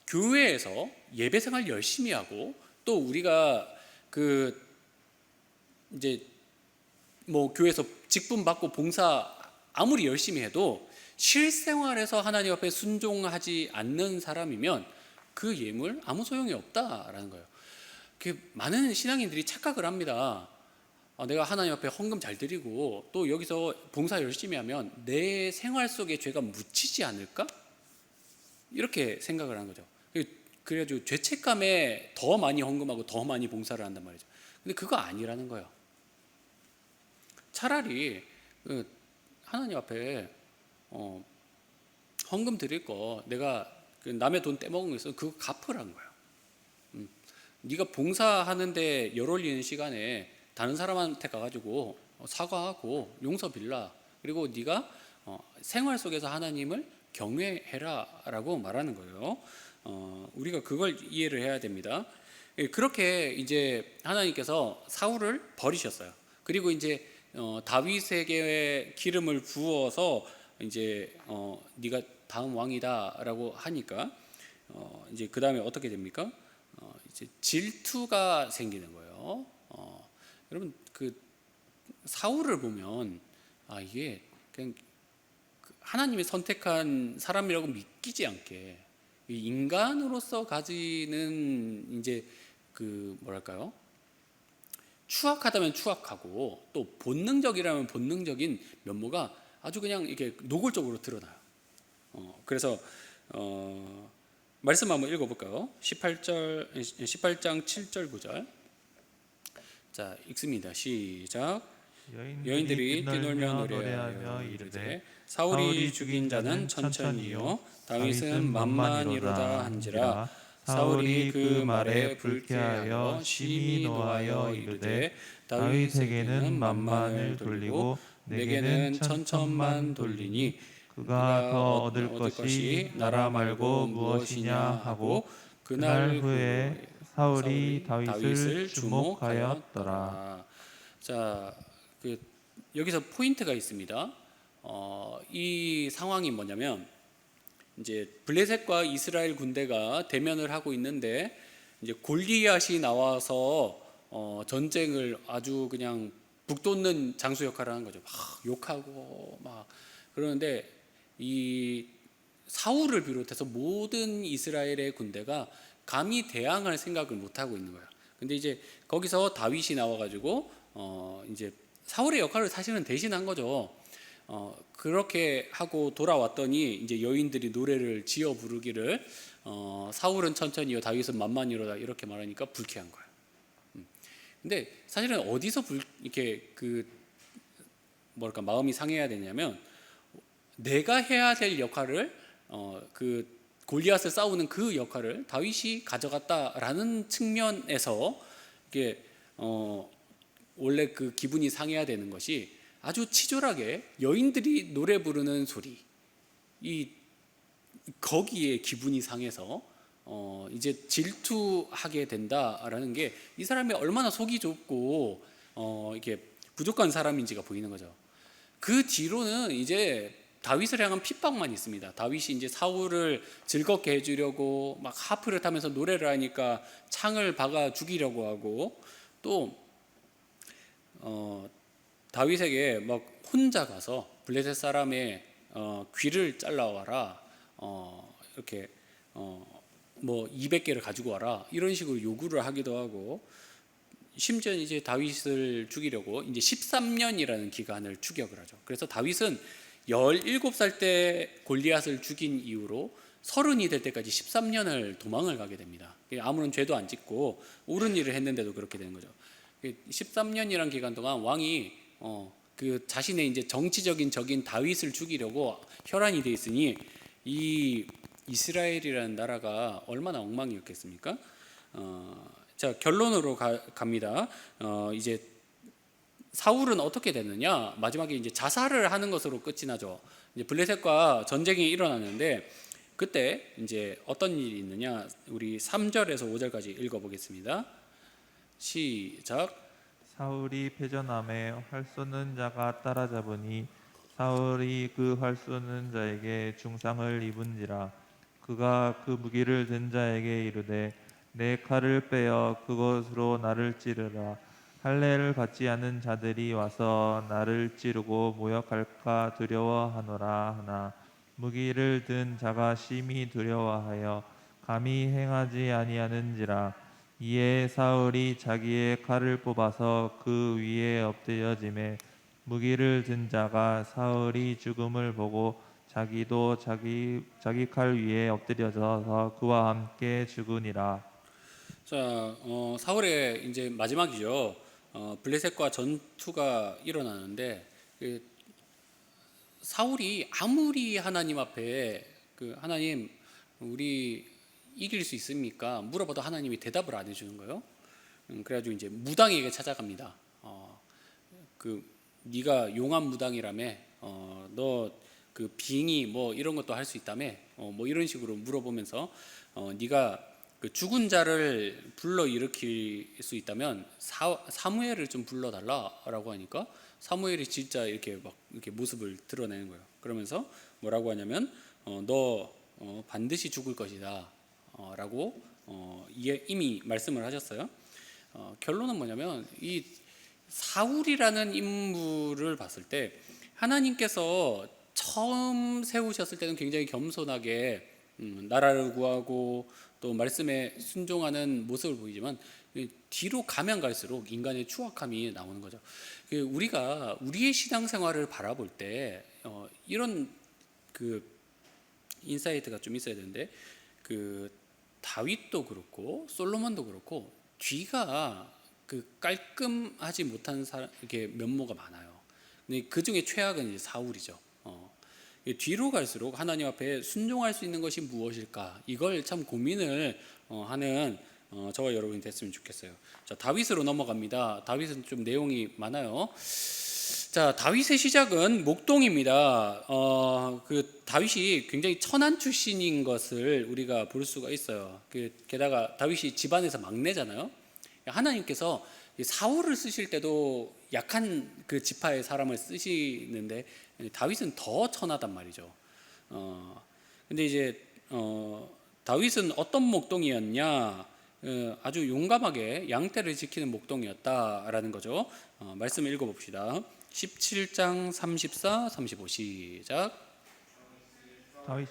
교회에서 예배생활 열심히 하고 또 우리가 그 이제 뭐 교회에서 직분 받고 봉사 아무리 열심히 해도 실생활에서 하나님 앞에 순종하지 않는 사람이면 그 예물 아무 소용이 없다라는 거예요. 많은 신앙인들이 착각을 합니다. 내가 하나님 앞에 헌금 잘 드리고 또 여기서 봉사 열심히 하면 내 생활 속에 죄가 묻히지 않을까? 이렇게 생각을 하는 거죠. 그래가지고 죄책감에 더 많이 헌금하고 더 많이 봉사를 한단 말이죠. 근데 그거 아니라는 거예요. 차라리 하나님 앞에 헌금 드릴 거 내가 남의 돈 떼먹은 거 있어 그거 갚으라는 거예요. 네가 봉사하는데 열 올리는 시간에 다른 사람한테 가가지고 사과하고 용서 빌라. 그리고 네가 생활 속에서 하나님을 경외해라라고 말하는 거예요. 우리가 그걸 이해를 해야 됩니다. 그렇게 이제 하나님께서 사울을 버리셨어요. 그리고 이제 다윗에게 기름을 부어서 이제 네가 다음 왕이다라고 하니까 이제 그 다음에 어떻게 됩니까? 이제 질투가 생기는 거예요. 여러분 그 사울을 보면 이게 그냥 하나님이 선택한 사람이라고 믿기지 않게 인간으로서 가지는 이제 그 뭐랄까요? 추악하다면 추악하고 또 본능적이라면 본능적인 면모가 아주 그냥 이렇게 노골적으로 드러나요. 그래서 말씀 한번 읽어볼까요? 18장 7절 9절. 자 읽습니다. 시작. 여인들이 뛰놀며 노래하여 이르되 사울이 죽인 자는 천천히요 다윗은 만만이로다 한지라. 사울이 그 말에 불쾌하여 심히 노하여 이르되 다윗에게는 만만을 돌리고 내게는 천천만 돌리니 그가 더 얻을 것이 나라 말고 무엇이냐 하고 그날 후에 사울이 다윗을 주목하였더라. 자, 여기서 포인트가 있습니다. 이 상황이 뭐냐면 이제 블레셋과 이스라엘 군대가 대면을 하고 있는데 이제 골리앗이 나와서 전쟁을 아주 그냥 북돋는 장수 역할을 하는 거죠. 막 욕하고 막 그러는데 이 사울을 비롯해서 모든 이스라엘의 군대가 감히 대항할 생각을 못 하고 있는 거예요. 근데 이제 거기서 다윗이 나와가지고 이제 사울의 역할을 사실은 대신한 거죠. 그렇게 하고 돌아왔더니 이제 여인들이 노래를 지어 부르기를 사울은 천천히요 다윗은 만만히로다 이렇게 말하니까 불쾌한 거예요. 근데 사실은 어디서 이렇게 뭐랄까 마음이 상해야 되냐면 내가 해야 될 역할을 그 골리앗을 싸우는 그 역할을 다윗이 가져갔다라는 측면에서 이게 원래 그 기분이 상해야 되는 것이 아주 치졸하게 여인들이 노래 부르는 소리 거기에 기분이 상해서 이제 질투하게 된다라는 게 이 사람이 얼마나 속이 좁고 이게 부족한 사람인지가 보이는 거죠. 그 뒤로는 이제 다윗을 향한 핍박만 있습니다. 다윗이 이제 사울을 즐겁게 해주려고 막 하프를 타면서 노래를 하니까 창을 박아 죽이려고 하고 또 다윗에게 막 혼자 가서 블레셋 사람의 귀를 잘라와라 이렇게 뭐 200개를 가지고 와라 이런 식으로 요구를 하기도 하고 심지어 이제 다윗을 죽이려고 이제 13년이라는 기간을 추격을 하죠. 그래서 다윗은 17살 때 골리앗을 죽인 이후로 30이 될 때까지 13년을 도망을 가게 됩니다. 아무런 죄도 안 짓고 옳은 일을 했는데도 그렇게 되는 거죠. 13년이란 기간 동안 왕이 그 자신의 이제 정치적인 적인 다윗을 죽이려고 혈안이 돼 있으니 이 이스라엘이라는 나라가 얼마나 엉망이었겠습니까? 자 결론으로 갑니다. 이제 사울은 어떻게 됐느냐? 마지막에 이제 자살을 하는 것으로 끝이 나죠. 이제 블레셋과 전쟁이 일어나는데 그때 이제 어떤 일이 있느냐? 우리 3절에서 5절까지 읽어보겠습니다. 시작. 사울이 패전함에 활 쏘는 자가 따라잡으니 사울이 그 활 쏘는 자에게 중상을 입은지라. 그가 그 무기를 든 자에게 이르되 내 칼을 빼어 그것으로 나를 찌르라. 할례를 받지 않은 자들이 와서 나를 찌르고 모욕할까 두려워하노라 하나 무기를 든 자가 심히 두려워하여 감히 행하지 아니하는지라. 이에 사울이 자기의 칼을 뽑아서 그 위에 엎드려지매 무기를 든 자가 사울이 죽음을 보고 자기도 자기 칼 위에 엎드려져서 그와 함께 죽으니라. 자, 사울의 이제 마지막이죠. 블레셋과 전투가 일어나는데 사울이 아무리 하나님 앞에 하나님 우리 이길 수 있습니까? 물어봐도 하나님이 대답을 안 해주는 거예요. 그래가지고 이제 무당에게 찾아갑니다. 네가 용한 무당이라며, 너 그 빙의 뭐 이런 것도 할 수 있다며, 뭐 이런 식으로 물어보면서 네가 그 죽은 자를 불러 일으킬 수 있다면 사무엘을 좀 불러달라라고 하니까 사무엘이 진짜 이렇게 막 이렇게 모습을 드러내는 거예요. 그러면서 뭐라고 하냐면 너 반드시 죽을 것이다 라고 이미 말씀을 하셨어요. 결론은 뭐냐면 이 사울이라는 인물을 봤을 때 하나님께서 처음 세우셨을 때는 굉장히 겸손하게 나라를 구하고 또 말씀에 순종하는 모습을 보이지만 뒤로 가면 갈수록 인간의 추악함이 나오는 거죠. 우리가 우리의 신앙생활을 바라볼 때 이런 인사이트가 좀 있어야 되는데 다윗도 그렇고 솔로몬도 그렇고 뒤가 깔끔하지 못한 이렇게 면모가 많아요. 근데 그 중에 최악은 이제 사울이죠. 뒤로 갈수록 하나님 앞에 순종할 수 있는 것이 무엇일까? 이걸 참 고민을 하는 저와 여러분이 됐으면 좋겠어요. 자, 다윗으로 넘어갑니다. 다윗은 좀 내용이 많아요. 자, 다윗의 시작은 목동입니다. 다윗이 굉장히 천한 출신인 것을 우리가 볼 수가 있어요. 게다가 다윗이 집안에서 막내잖아요. 하나님께서 사울을 쓰실 때도 약한 그 지파의 사람을 쓰시는데 다윗은 더 천하단 말이죠. 근데 이제 다윗은 어떤 목동이었냐? 아주 용감하게 양떼를 지키는 목동이었다라는 거죠. 말씀 읽어봅시다. 17장 34, 35 시작. 다윗이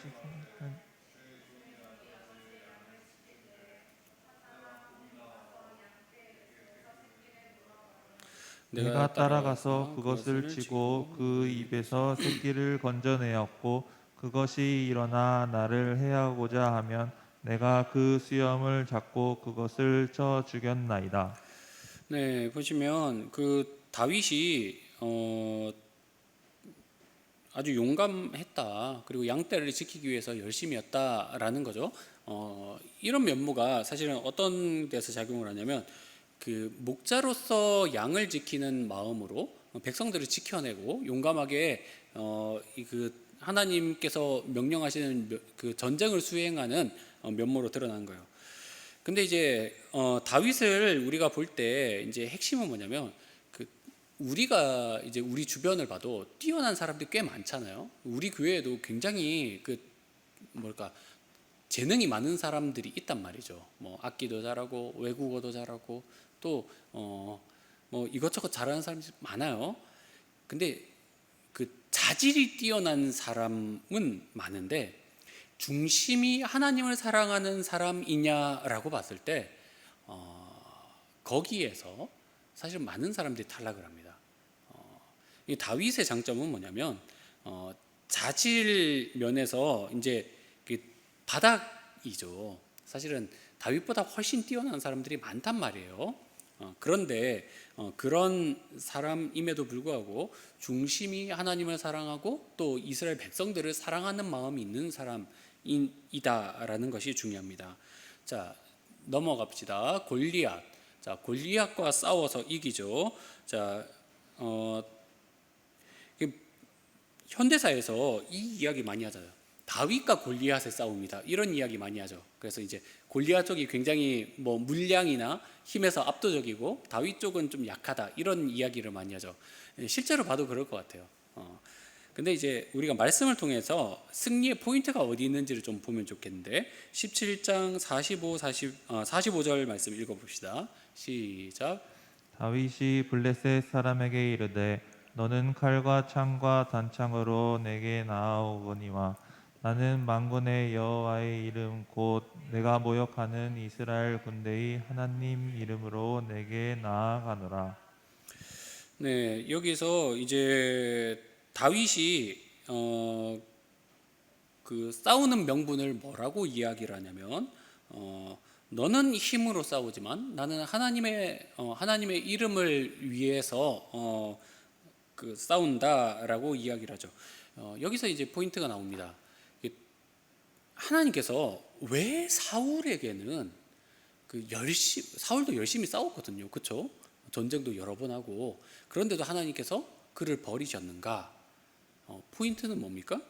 내가 따라가서 그것을 치고 그 입에서 새끼를 건져내었고 그것이 일어나 나를 해하고자 하면 내가 그 수염을 잡고 그것을 쳐 죽였나이다. 네, 보시면 그 다윗이 아주 용감했다. 그리고 양떼를 지키기 위해서 열심히 했다라는 거죠. 이런 면모가 사실은 어떤 데서 작용을 하냐면 그 목자로서 양을 지키는 마음으로 백성들을 지켜내고 용감하게 그 하나님께서 명령하시는 그 전쟁을 수행하는 면모로 드러나는 거예요. 근데 이제 다윗을 우리가 볼 때 이제 핵심은 뭐냐면 그 우리가 이제 우리 주변을 봐도 뛰어난 사람들이 꽤 많잖아요. 우리 교회에도 굉장히 그 뭘까 재능이 많은 사람들이 있단 말이죠. 뭐 악기도 잘하고 외국어도 잘하고 또 뭐 이것저것 잘하는 사람들이 많아요. 근데 그 자질이 뛰어난 사람은 많은데 중심이 하나님을 사랑하는 사람이냐라고 봤을 때 거기에서 사실 많은 사람들이 탈락을 합니다. 이 다윗의 장점은 뭐냐면 자질 면에서 이제 바닥이죠. 사실은 다윗보다 훨씬 뛰어난 사람들이 많단 말이에요. 그런데 그런 사람임에도 불구하고 중심이 하나님을 사랑하고 또 이스라엘 백성들을 사랑하는 마음이 있는 사람이다라는 것이 중요합니다. 자, 넘어갑시다. 골리앗. 자, 골리앗과 싸워서 이기죠. 자, 현대사에서 이 이야기 많이 하잖아요. 다윗과 골리앗의 싸움이다. 이런 이야기 많이 하죠. 그래서 이제 골리앗 쪽이 굉장히 뭐 물량이나 힘에서 압도적이고 다윗 쪽은 좀 약하다. 이런 이야기를 많이 하죠. 실제로 봐도 그럴 것 같아요. 근데 이제 우리가 말씀을 통해서 승리의 포인트가 어디 있는지를 좀 보면 좋겠는데 17장 45절 말씀 읽어봅시다. 시작. 다윗이 블레셋 사람에게 이르되 너는 칼과 창과 단창으로 내게 나아오거니와 나는 만군의 여호와의 이름 곧 내가 모욕하는 이스라엘 군대의 하나님 이름으로 내게 나아가노라. 네, 여기서 이제 다윗이 그 싸우는 명분을 뭐라고 이야기를 하냐면 너는 힘으로 싸우지만 나는 하나님의 이름을 위해서 그 싸운다라고 이야기를 하죠. 여기서 이제 포인트가 나옵니다. 하나님께서 왜 사울에게는 사울도 열심히 싸웠거든요. 그렇죠? 전쟁도 여러 번 하고 그런데도 하나님께서 그를 버리셨는가? 포인트는 뭡니까?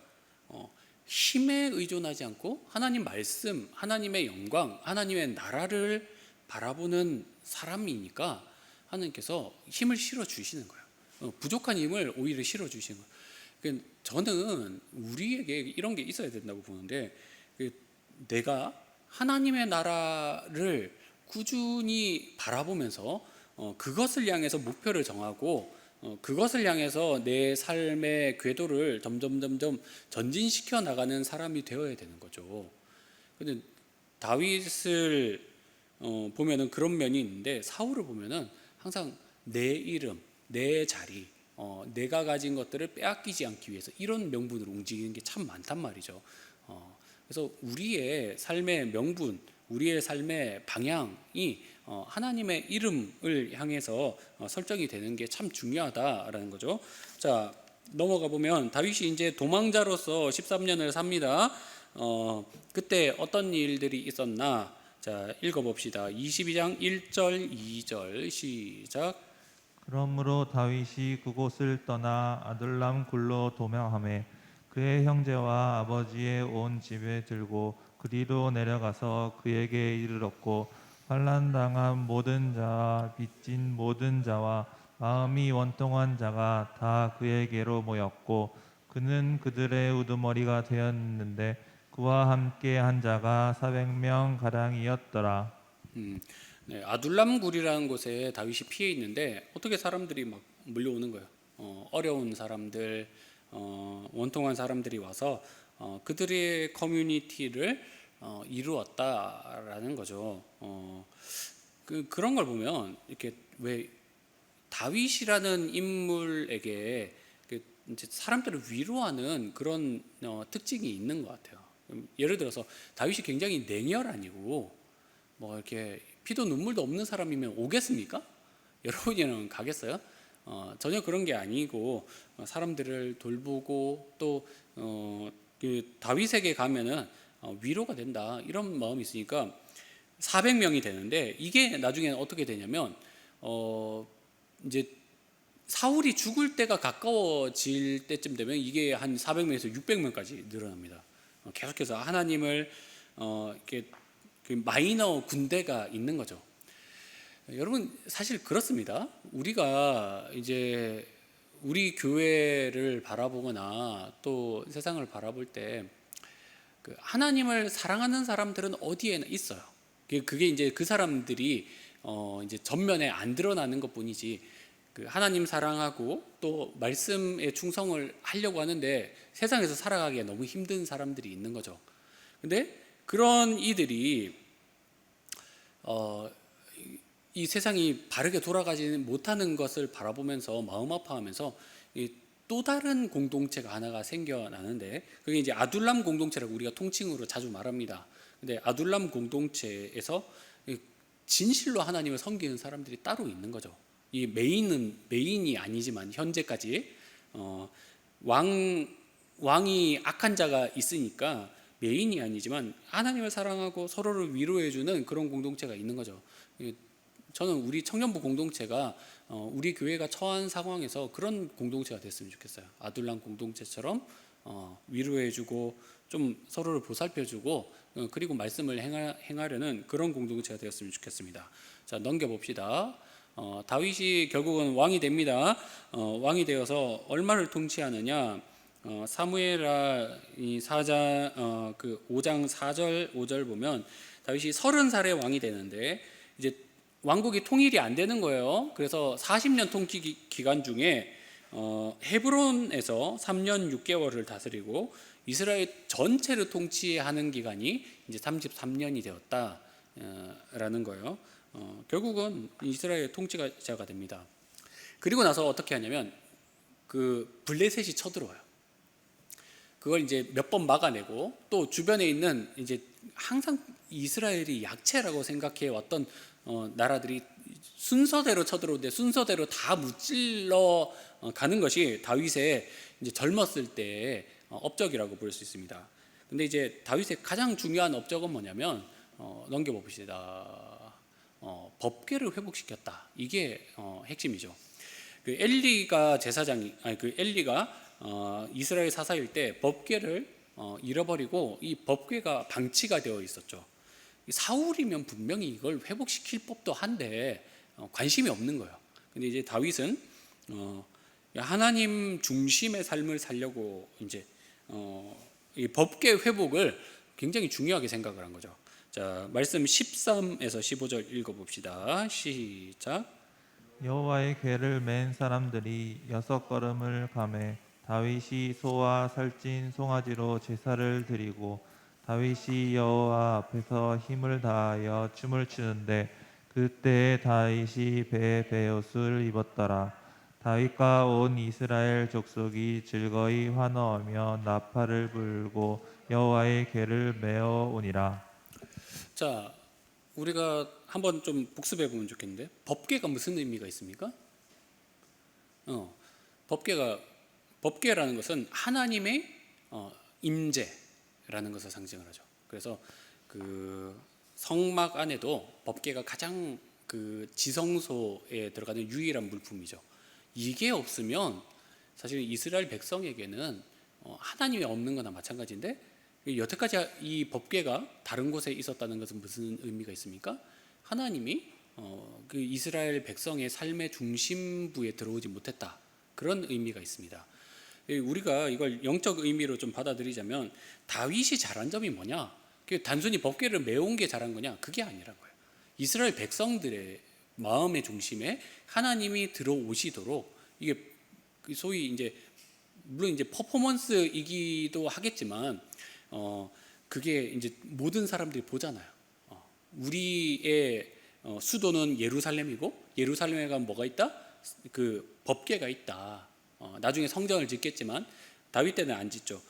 힘에 의존하지 않고 하나님 말씀, 하나님의 영광, 하나님의 나라를 바라보는 사람이니까 하나님께서 힘을 실어 주시는 거예요. 부족한 힘을 오히려 실어 주시는 거예요. 그러니까 저는 우리에게 이런 게 있어야 된다고 보는데 내가 하나님의 나라를 꾸준히 바라보면서 그것을 향해서 목표를 정하고 그것을 향해서 내 삶의 궤도를 점점 전진시켜 나가는 사람이 되어야 되는 거죠. 근데 다윗을 보면은 그런 면이 있는데 사울을 보면은 항상 내 이름, 내 자리, 내가 가진 것들을 빼앗기지 않기 위해서 이런 명분으로 움직이는 게 참 많단 말이죠. 그래서 우리의 삶의 명분, 우리의 삶의 방향이 하나님의 이름을 향해서 설정이 되는 게 참 중요하다라는 거죠. 자, 넘어가 보면 다윗이 이제 도망자로서 13년을 삽니다. 그때 어떤 일들이 있었나? 자, 읽어봅시다. 22장 1절 2절 시작. 그러므로 다윗이 그곳을 떠나 아둘람 굴로 도망하매 그의 형제와 아버지의 온 집에 들고 그리로 내려가서 그에게 이르렀고 환난당한 모든 자와 빚진 모든 자와 마음이 원통한 자가 다 그에게로 모였고 그는 그들의 우두머리가 되었는데 그와 함께 한 자가 400명 가량이었더라. 네, 아둘람 굴이라는 곳에 다윗이 피해 있는데 어떻게 사람들이 막 몰려오는 거예요. 어려운 사람들, 원통한 사람들이 와서 그들의 커뮤니티를 이루었다라는 거죠. 그런 걸 보면 이렇게 왜 다윗이라는 인물에게 이제 사람들을 위로하는 그런 특징이 있는 것 같아요. 예를 들어서 다윗이 굉장히 냉혈아니고 뭐 이렇게 피도 눈물도 없는 사람이면 오겠습니까? 여러분이랑 가겠어요? 전혀 그런 게 아니고 사람들을 돌보고 또 그 다윗에게 가면은 위로가 된다 이런 마음이 있으니까 400명이 되는데 이게 나중에 어떻게 되냐면 이제 사울이 죽을 때가 가까워질 때쯤 되면 이게 한 400명에서 600명까지 늘어납니다. 계속해서 하나님을 이렇게 그 마이너 군대가 있는 거죠. 여러분 사실 그렇습니다. 우리가 이제 우리 교회를 바라보거나 또 세상을 바라볼 때 그 하나님을 사랑하는 사람들은 어디에나 있어요. 그게 이제 그 사람들이 이제 전면에 안 드러나는 것뿐이지 그 하나님 사랑하고 또 말씀에 충성을 하려고 하는데 세상에서 살아가기에 너무 힘든 사람들이 있는 거죠. 근데 그런 이들이 이 세상이 바르게 돌아가지 못하는 것을 바라보면서 마음 아파하면서 또 다른 공동체가 하나가 생겨나는데 그게 이제 아둘람 공동체라고 우리가 통칭으로 자주 말합니다. 근데 아둘람 공동체에서 진실로 하나님을 섬기는 사람들이 따로 있는 거죠. 이 메인이 아니지만 현재까지 왕이 악한 자가 있으니까 메인이 아니지만 하나님을 사랑하고 서로를 위로해주는 그런 공동체가 있는 거죠. 저는 우리 청년부 공동체가 우리 교회가 처한 상황에서 그런 공동체가 됐으면 좋겠어요. 아둘람 공동체처럼 위로해주고 좀 서로를 보살펴주고 그리고 말씀을 행하려는 그런 공동체가 되었으면 좋겠습니다. 자, 넘겨봅시다. 다윗이 결국은 왕이 됩니다. 왕이 되어서 얼마를 통치하느냐? 사무엘하 이 4장 그 5장 4절 5절 보면 다윗이 30살에 왕이 되는데 이제 왕국이 통일이 안 되는 거예요. 그래서 40년 통치 기간 중에 헤브론에서 3년 6개월을 다스리고 이스라엘 전체를 통치하는 기간이 이제 33년이 되었다라는 거예요. 결국은 이스라엘 통치자가 됩니다. 그리고 나서 어떻게 하냐면 그 블레셋이 쳐들어와요. 그걸 이제 몇 번 막아내고 또 주변에 있는 이제 항상 이스라엘이 약체라고 생각해 왔던 나라들이 순서대로 쳐들어오는데 순서대로 다 무찔러 가는 것이 다윗의 이제 젊었을 때의 업적이라고 볼 수 있습니다. 근데 이제 다윗의 가장 중요한 업적은 뭐냐면 넘겨봅시다. 법궤를 회복시켰다. 이게 핵심이죠. 그 엘리가 이스라엘 사사일 때 법궤를 잃어버리고 이 법궤가 방치가 되어 있었죠. 사울이면 분명히 이걸 회복시킬 법도 한데 관심이 없는 거예요. 근데 이제 다윗은 하나님 중심의 삶을 살려고 이제 이 법궤 회복을 굉장히 중요하게 생각을 한 거죠. 자, 말씀 13에서 15절 읽어봅시다. 시작. 여호와의 궤를 맨 사람들이 6걸음을 가매 다윗이 소와 살찐 송아지로 제사를 드리고 다윗이 여호와 앞에서 힘을 다하여 춤을 추는데 그때에 다윗이 배에 베옷을 입었더라. 다윗과 온 이스라엘 족속이 즐거이 환호하며 나팔을 불고 여호와의 궤를 메어 오니라. 자, 우리가 한번 좀 복습해 보면 좋겠는데 법궤가 무슨 의미가 있습니까? 법궤라는 것은 하나님의 임재라는 것을 상징을 하죠. 그래서 그 성막 안에도 법궤가 가장 그 지성소에 들어가는 유일한 물품이죠. 이게 없으면 사실 이스라엘 백성에게는 하나님이 없는 거나 마찬가지인데 여태까지 이 법궤가 다른 곳에 있었다는 것은 무슨 의미가 있습니까? 하나님이 그 이스라엘 백성의 삶의 중심부에 들어오지 못했다. 그런 의미가 있습니다. 우리가 이걸 영적 의미로 좀 받아들이자면 다윗이 잘한 점이 뭐냐? 단순히 법궤를 메운 게 잘한 거냐? 그게 아니란 거예요. 이스라엘 백성들의 마음의 중심에 하나님이 들어오시도록, 이게 소위 이제 물론 이제 퍼포먼스이기도 하겠지만 그게 이제 모든 사람들이 보잖아요. 우리의 수도는 예루살렘이고, 예루살렘에 가면 뭐가 있다? 그 법궤가 있다. 나중에 성전을 짓겠지만 다윗 때는 안 짓죠.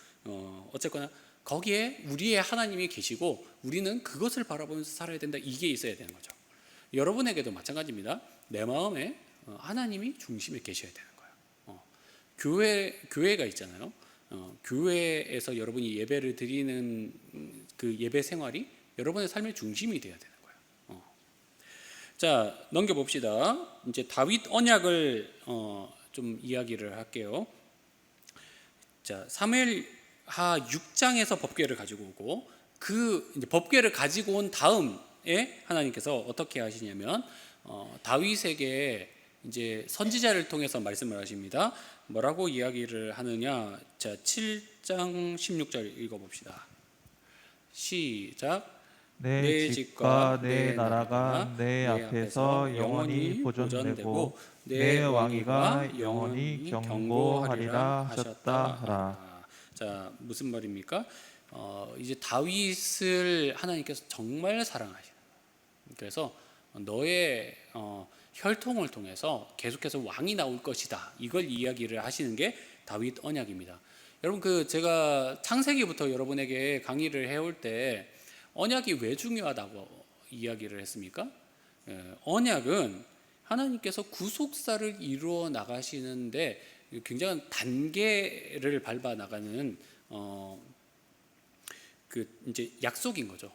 어쨌거나 거기에 우리의 하나님이 계시고 우리는 그것을 바라보면서 살아야 된다. 이게 있어야 되는 거죠. 여러분에게도 마찬가지입니다. 내 마음에 하나님이 중심에 계셔야 되는 거예요. 교회가 있잖아요. 교회에서 여러분이 예배를 드리는 그 예배 생활이 여러분의 삶의 중심이 되어야 되는 거예요. 자, 넘겨봅시다. 이제 다윗 언약을 좀 이야기를 할게요. 자, 사무엘하 6장에서 법궤를 가지고 오고, 그 이제 법궤를 가지고 온 다음에 하나님께서 어떻게 하시냐면 다윗에게 이제 선지자를 통해서 말씀을 하십니다. 뭐라고 이야기를 하느냐? 자, 7장 16절 읽어봅시다. 시작. 내 집과 내 나라가 내 앞에서 영원히 보존되고 내 왕위가 영원히 경고하리라 하셨다 하라. 자, 무슨 말입니까? 이제 다윗을 하나님께서 정말 사랑하시는, 그래서 너의 혈통을 통해서 계속해서 왕이 나올 것이다, 이걸 이야기를 하시는 게 다윗 언약입니다. 여러분, 제가 창세기부터 여러분에게 강의를 해올 때 언약이 왜 중요하다고 이야기를 했습니까? 언약은 하나님께서 구속사를 이루어 나가시는데 굉장한 단계를 밟아 나가는 이제 약속인 거죠.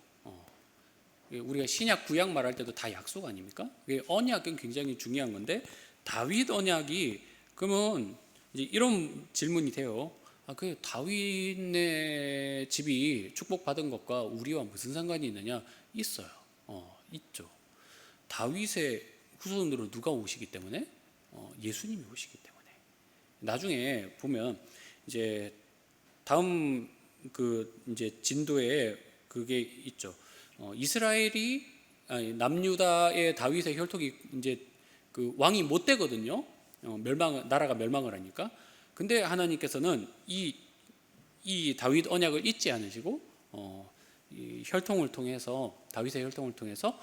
우리가 신약 구약 말할 때도 다 약속 아닙니까? 언약은 굉장히 중요한 건데, 다윗 언약이, 그러면 이제 이런 질문이 돼요. 그 다윗네 집이 축복받은 것과 우리와 무슨 상관이 있느냐? 있어요. 있죠. 다윗의 후손으로 누가 오시기 때문에? 예수님이 오시기 때문에. 나중에 보면 이제 다음 이제 진도에 그게 있죠. 이스라엘이, 남유다의 다윗의 혈통이 이제 그 왕이 못 되거든요. 나라가 멸망을 하니까. 근데 하나님께서는 이 다윗 언약을 잊지 않으시고 이 혈통을 통해서, 다윗의 혈통을 통해서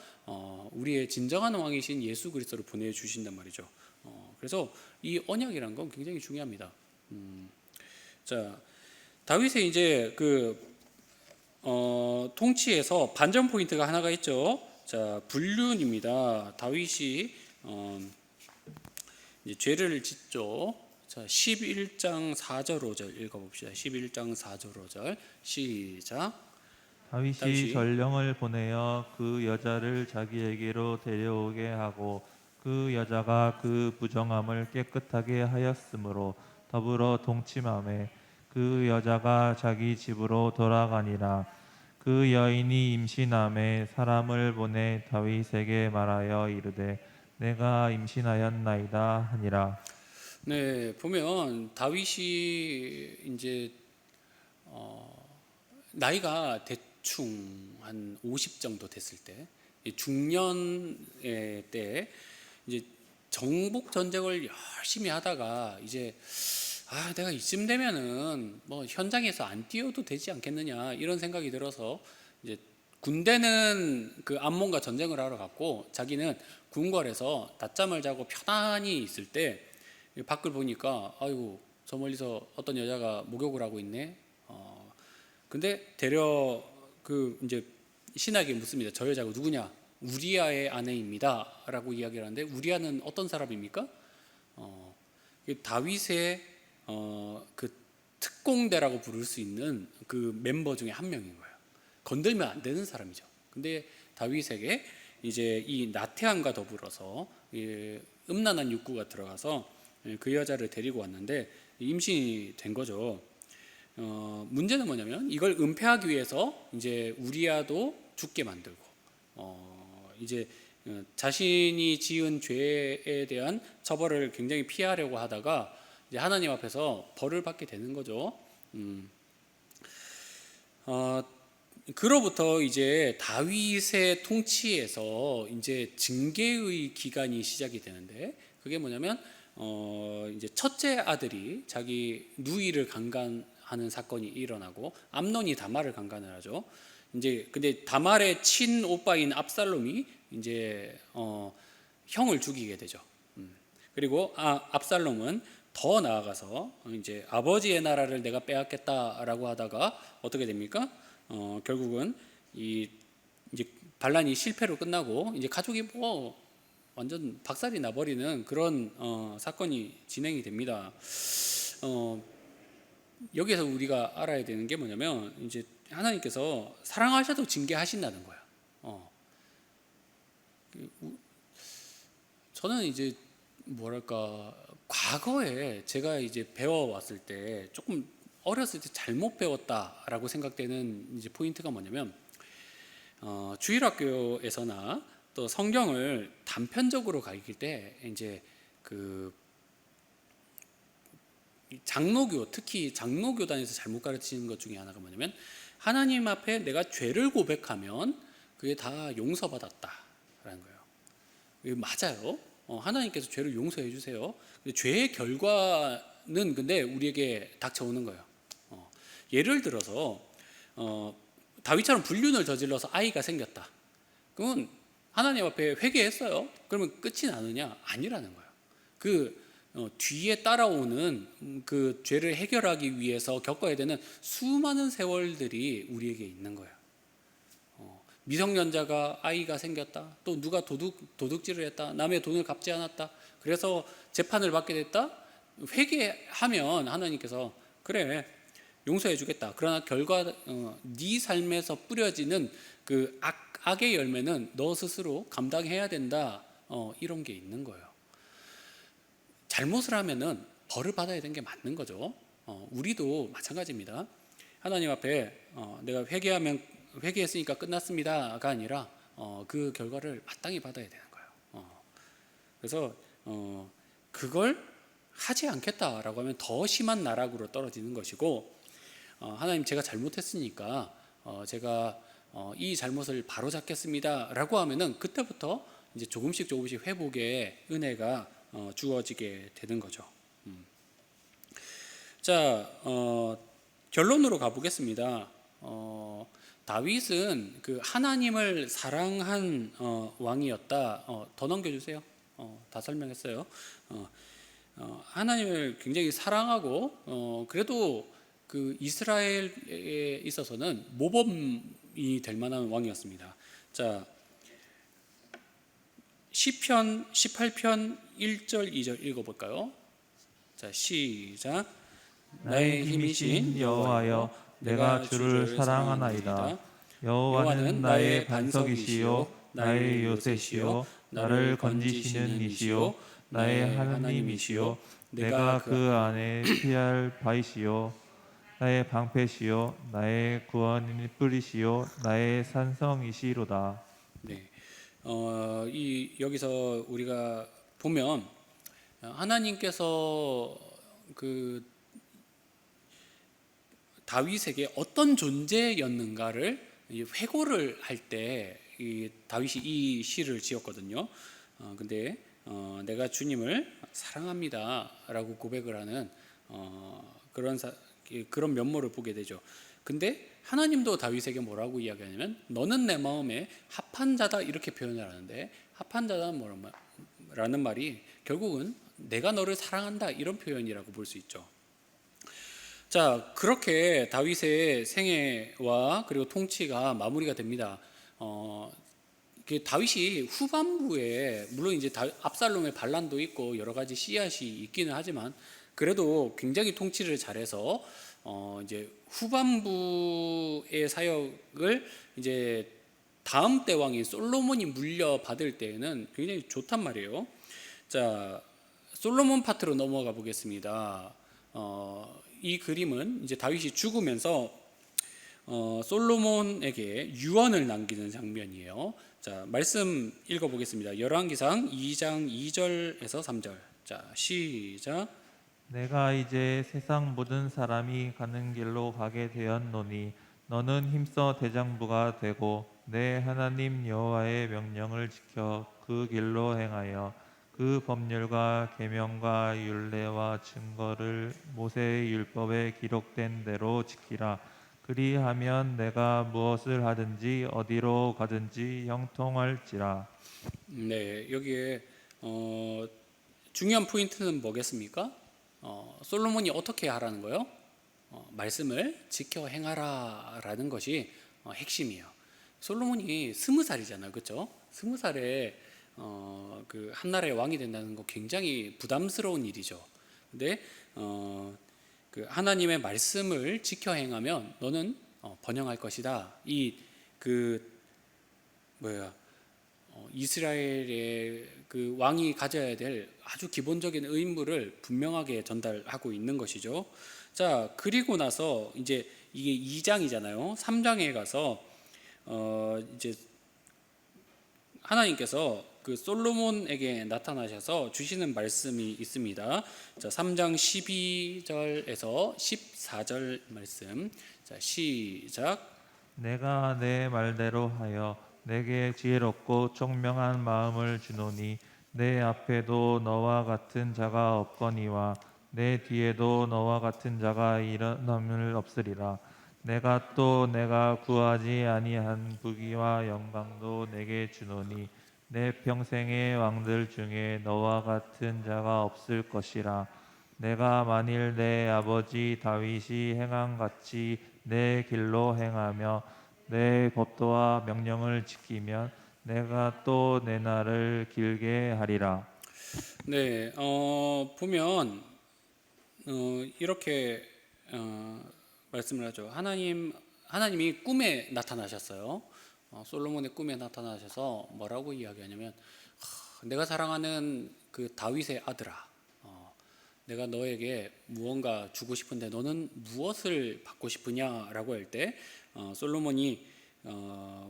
우리의 진정한 왕이신 예수 그리스도를 보내주신단 말이죠. 그래서 이 언약이란 건 굉장히 중요합니다. 자, 다윗의 이제 통치에서 반전 포인트가 하나가 있죠. 자, 불륜입니다. 다윗이 이제 죄를 짓죠. 자, 11장 4절 5절 읽어봅시다. 11장 4절 5절 시작. 다윗이 전령을 보내어 그 여자를 자기에게로 데려오게 하고 그 여자가 그 부정함을 깨끗하게 하였으므로 더불어 동침하매 그 여자가 자기 집으로 돌아가니라. 그 여인이 임신하매 사람을 보내 다윗에게 말하여 이르되 내가 임신하였나이다 하니라. 네, 보면 다윗이 이제 나이가 대충 한 50 정도 됐을 때, 중년의 때 이제 정복 전쟁을 열심히 하다가 이제 내가 이쯤 되면은 뭐 현장에서 안 뛰어도 되지 않겠느냐, 이런 생각이 들어서 이제 군대는 그 암몬과 전쟁을 하러 갔고 자기는 궁궐에서 낮잠을 자고 편안히 있을 때 밖을 보니까 아이고, 저 멀리서 어떤 여자가 목욕을 하고 있네. 근데 이제 신하에게 묻습니다. 저 여자가 누구냐? 우리아의 아내입니다라고 이야기를 하는데, 우리아는 어떤 사람입니까? 다윗의 그 특공대라고 부를 수 있는 그 멤버 중에 한 명인 거예요. 건들면 안 되는 사람이죠. 근데 다윗에게 이제 이 나태함과 더불어서 음란한 욕구가 들어가서 그 여자를 데리고 왔는데 임신이 된 거죠. 문제는 뭐냐면 이걸 은폐하기 위해서 이제 우리아도 죽게 만들고 이제 자신이 지은 죄에 대한 처벌을 굉장히 피하려고 하다가 이제 하나님 앞에서 벌을 받게 되는 거죠. 그로부터 이제 다윗의 통치에서 이제 징계의 기간이 시작이 되는데, 그게 뭐냐면 이제 첫째 아들이 자기 누이를 강간하는 사건이 일어나고 암논이 다말을 강간을 하죠. 이제 근데 다말의 친오빠인 압살롬이 이제 형을 죽이게 되죠. 그리고 압살롬은 더 나아가서 이제 아버지의 나라를 내가 빼앗겠다라고 하다가 어떻게 됩니까? 결국은 이제 반란이 실패로 끝나고 이제 가족이 뭐 완전 박살이 나버리는 그런 사건이 진행이 됩니다. 여기서 우리가 알아야 되는 게 뭐냐면 이제 하나님께서 사랑하셔도 징계하신다는 거예요. 저는 이제 뭐랄까 과거에 제가 이제 배워왔을 때 조금 어렸을 때 잘못 배웠다라고 생각되는 이제 포인트가 뭐냐면 주일학교에서나 또 성경을 단편적으로 가르칠 때 이제 그 장로교, 특히 장로교단에서 잘못 가르치는 것 중에 하나가 뭐냐면 하나님 앞에 내가 죄를 고백하면 그게 다 용서받았다라는 거예요. 이게 맞아요. 하나님께서 죄를 용서해 주세요. 근데 죄의 결과는 근데 우리에게 닥쳐오는 거예요. 예를 들어서 다윗처럼 불륜을 저질러서 아이가 생겼다. 그러면 하나님 앞에 회개했어요. 그러면 끝이 나느냐? 아니라는 거예요. 그 뒤에 따라오는 그 죄를 해결하기 위해서 겪어야 되는 수많은 세월들이 우리에게 있는 거예요. 미성년자가 아이가 생겼다. 또 누가 도둑질을 했다. 남의 돈을 갚지 않았다. 그래서 재판을 받게 됐다. 회개하면 하나님께서 그래 용서해 주겠다. 그러나 결과 네 삶에서 뿌려지는 그 악의 열매는 너 스스로 감당해야 된다. 이런 게 있는 거예요. 잘못을 하면은 벌을 받아야 되는 게 맞는 거죠. 우리도 마찬가지입니다. 하나님 앞에 내가 회개했으니까 끝났습니다가 아니라 그 결과를 마땅히 받아야 되는 거예요. 그래서 그걸 하지 않겠다라고 하면 더 심한 나락으로 떨어지는 것이고, 하나님 제가 잘못했으니까 제가 이 잘못을 바로잡겠습니다라고 하면은 그때부터 이제 조금씩 회복의 은혜가 주어지게 되는 거죠. 자, 결론으로 가보겠습니다. 다윗은 그 하나님을 사랑한 왕이었다. 더 넘겨주세요. 다 설명했어요. 하나님을 굉장히 사랑하고 그래도 그 이스라엘에 있어서는 모범이 될 만한 왕이었습니다. 자, 시편 18편 1절 2절 읽어볼까요? 자, 시작. 나의 힘이신 여호와여, 내가 주를 사랑하나이다. 여호와는 나의 반석이시요 나의 요새시요 나를 건지시는 이시요 나의 하나님이시요 내가 그 안에 피할 바이시요 나의 방패시요 나의 구원의 뿌리시요 나의 산성이시로다. 네, 여기서 우리가 보면 하나님께서 그 다윗에게 어떤 존재였는가를 회고를 할 때 다윗이 이 시를 지었거든요. 근데 내가 주님을 사랑합니다라고 고백을 하는 그런 면모를 보게 되죠. 근데 하나님도 다윗에게 뭐라고 이야기하냐면 너는 내 마음에 합한 자다 이렇게 표현을 하는데, 합한 자다라는 말이 결국은 내가 너를 사랑한다 이런 표현이라고 볼 수 있죠. 자, 그렇게 다윗의 생애와 그리고 통치가 마무리가 됩니다. 다윗이 후반부에 물론 이제 압살롬의 반란도 있고 여러 가지 씨앗이 있기는 하지만 그래도 굉장히 통치를 잘해서 이제 후반부의 사역을 이제 다음 때 왕인 솔로몬이 물려받을 때에는 굉장히 좋단 말이에요. 자, 솔로몬 파트로 넘어가 보겠습니다. 이 그림은 이제 다윗이 죽으면서 솔로몬에게 유언을 남기는 장면이에요. 자, 말씀 읽어보겠습니다. 열왕기상 2장 2절에서 3절. 자, 시작. 내가 이제 세상 모든 사람이 가는 길로 가게 되었노니 너는 힘써 대장부가 되고 내 하나님 여호와의 명령을 지켜 그 길로 행하여 그 법률과 계명과 율례와 증거를 모세의 율법에 기록된 대로 지키라. 그리하면 내가 무엇을 하든지 어디로 가든지 형통할지라. 네, 여기에 중요한 포인트는 뭐겠습니까? 솔로몬이 어떻게 하라는 거요? 말씀을 지켜 행하라라는 것이 핵심이에요. 솔로몬이 20살이잖아요, 그렇죠? 20살에 그 한나라의 왕이 된다는 거 굉장히 부담스러운 일이죠. 근데 그 하나님의 말씀을 지켜 행하면 너는 번영할 것이다. 이그 뭐야 이스라엘의 그 왕이 가져야 될 아주 기본적인 의무를 분명하게 전달하고 있는 것이죠. 자, 그리고 나서 이제 이게 2장이잖아요. 3장에 가서 이제 하나님께서 그 솔로몬에게 나타나셔서 주시는 말씀이 있습니다. 자, 3장 12절에서 14절 말씀. 자, 시작. 내가 내 말대로 하여 내게 지혜롭고 총명한 마음을 주노니 내 앞에도 너와 같은 자가 없거니와 내 뒤에도 너와 같은 자가 일어남을 없으리라. 내가 구하지 아니한 부귀와 영광도 내게 주노니 내 평생의 왕들 중에 너와 같은 자가 없을 것이라. 내가 만일 내 아버지 다윗이 행한 같이 내 길로 행하며 내 법도와 명령을 지키면 내가 또 내 날을 길게 하리라. 네, 보면 이렇게 말씀을 하죠. 하나님이 꿈에 나타나셨어요. 솔로몬의 꿈에 나타나셔서 뭐라고 이야기하냐면, 내가 사랑하는 그 다윗의 아들아, 내가 너에게 무언가 주고 싶은데 너는 무엇을 받고 싶으냐라고 할 때 솔로몬이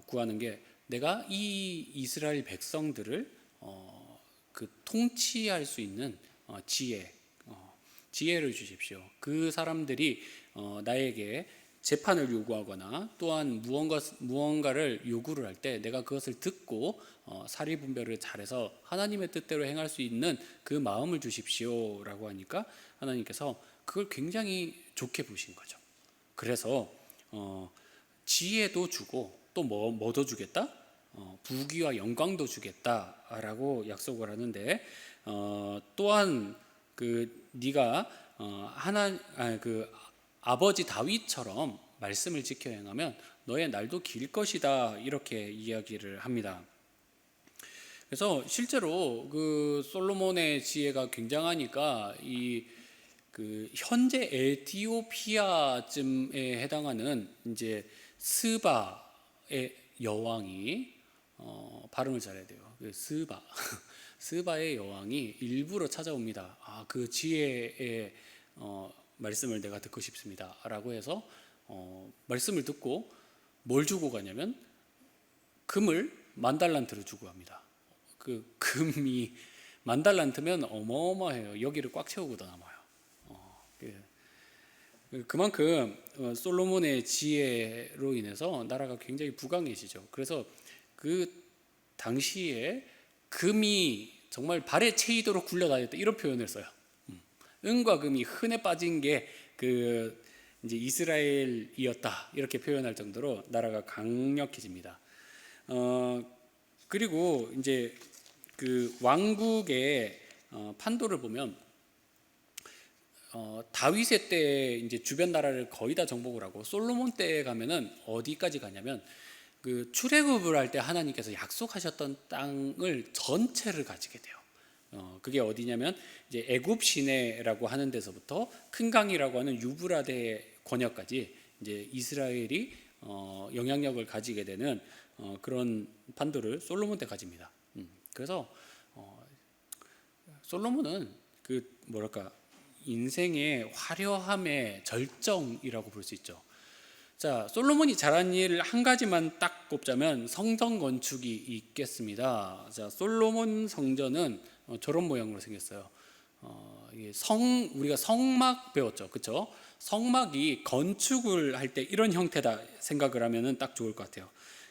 구하는 게, 내가 이 이스라엘 백성들을 그 통치할 수 있는 지혜를 주십시오. 그 사람들이 나에게 재판을 요구하거나 또한 무언가를 요구를 할 때 내가 그것을 듣고 사리분별을 잘해서 하나님의 뜻대로 행할 수 있는 그 마음을 주십시오라고 하니까 하나님께서 그걸 굉장히 좋게 보신 거죠. 그래서 지혜도 주고 또 뭐도 주겠다? 부귀와 영광도 주겠다라고 약속을 하는데, 또한 그 네가 그 아버지 다윗처럼 말씀을 지켜 행하면 너의 날도 길 것이다, 이렇게 이야기를 합니다. 그래서 실제로 그 솔로몬의 지혜가 굉장하니까 그 현재 에티오피아쯤에 해당하는 이제 스바의 여왕이 발음을 잘해야 돼요. 스바 스바의 여왕이 일부러 찾아옵니다. 그 지혜의 말씀을 내가 듣고 싶습니다라고 해서 말씀을 듣고 뭘 주고 가냐면 금을 10,000달란트를 주고 갑니다. 그 금이 10,000달란트면 어마어마해요. 여기를 꽉 채우고도 남아요. 그만큼 솔로몬의 지혜로 인해서 나라가 굉장히 부강해지죠. 그래서 그 당시에 금이 정말 발에 채이도록 굴러다녔다, 이런 표현을 써요. 은과 금이 흔해 빠진 게 그 이제 이스라엘이었다, 이렇게 표현할 정도로 나라가 강력해집니다. 그리고 이제 그 왕국의 판도를 보면 다윗의 때 이제 주변 나라를 거의 다 정복을 하고, 솔로몬 때에 가면은 어디까지 가냐면 그 출애굽을 할 때 하나님께서 약속하셨던 땅을 전체를 가지게 돼요. 그게 어디냐면 이제 애굽 시내라고 하는 데서부터 큰 강이라고 하는 유브라데 권역까지 이제 이스라엘이 영향력을 가지게 되는 그런 판도를 솔로몬 때 가집니다. 그래서 솔로몬은 그 뭐랄까 인생의 화려함의 절정이라고 볼 수 있죠. 자, 솔로몬이 잘한 일 한 가지만 딱 꼽자면 성전 건축이 있겠습니다. 자, 솔로몬 성전은 저런 모양으로 생겼어요. 우리가 성막 배웠죠, 그렇죠? 성막이 건축을 할 때 이런 형태다 생각을 하면은 딱 좋을 것 같아요.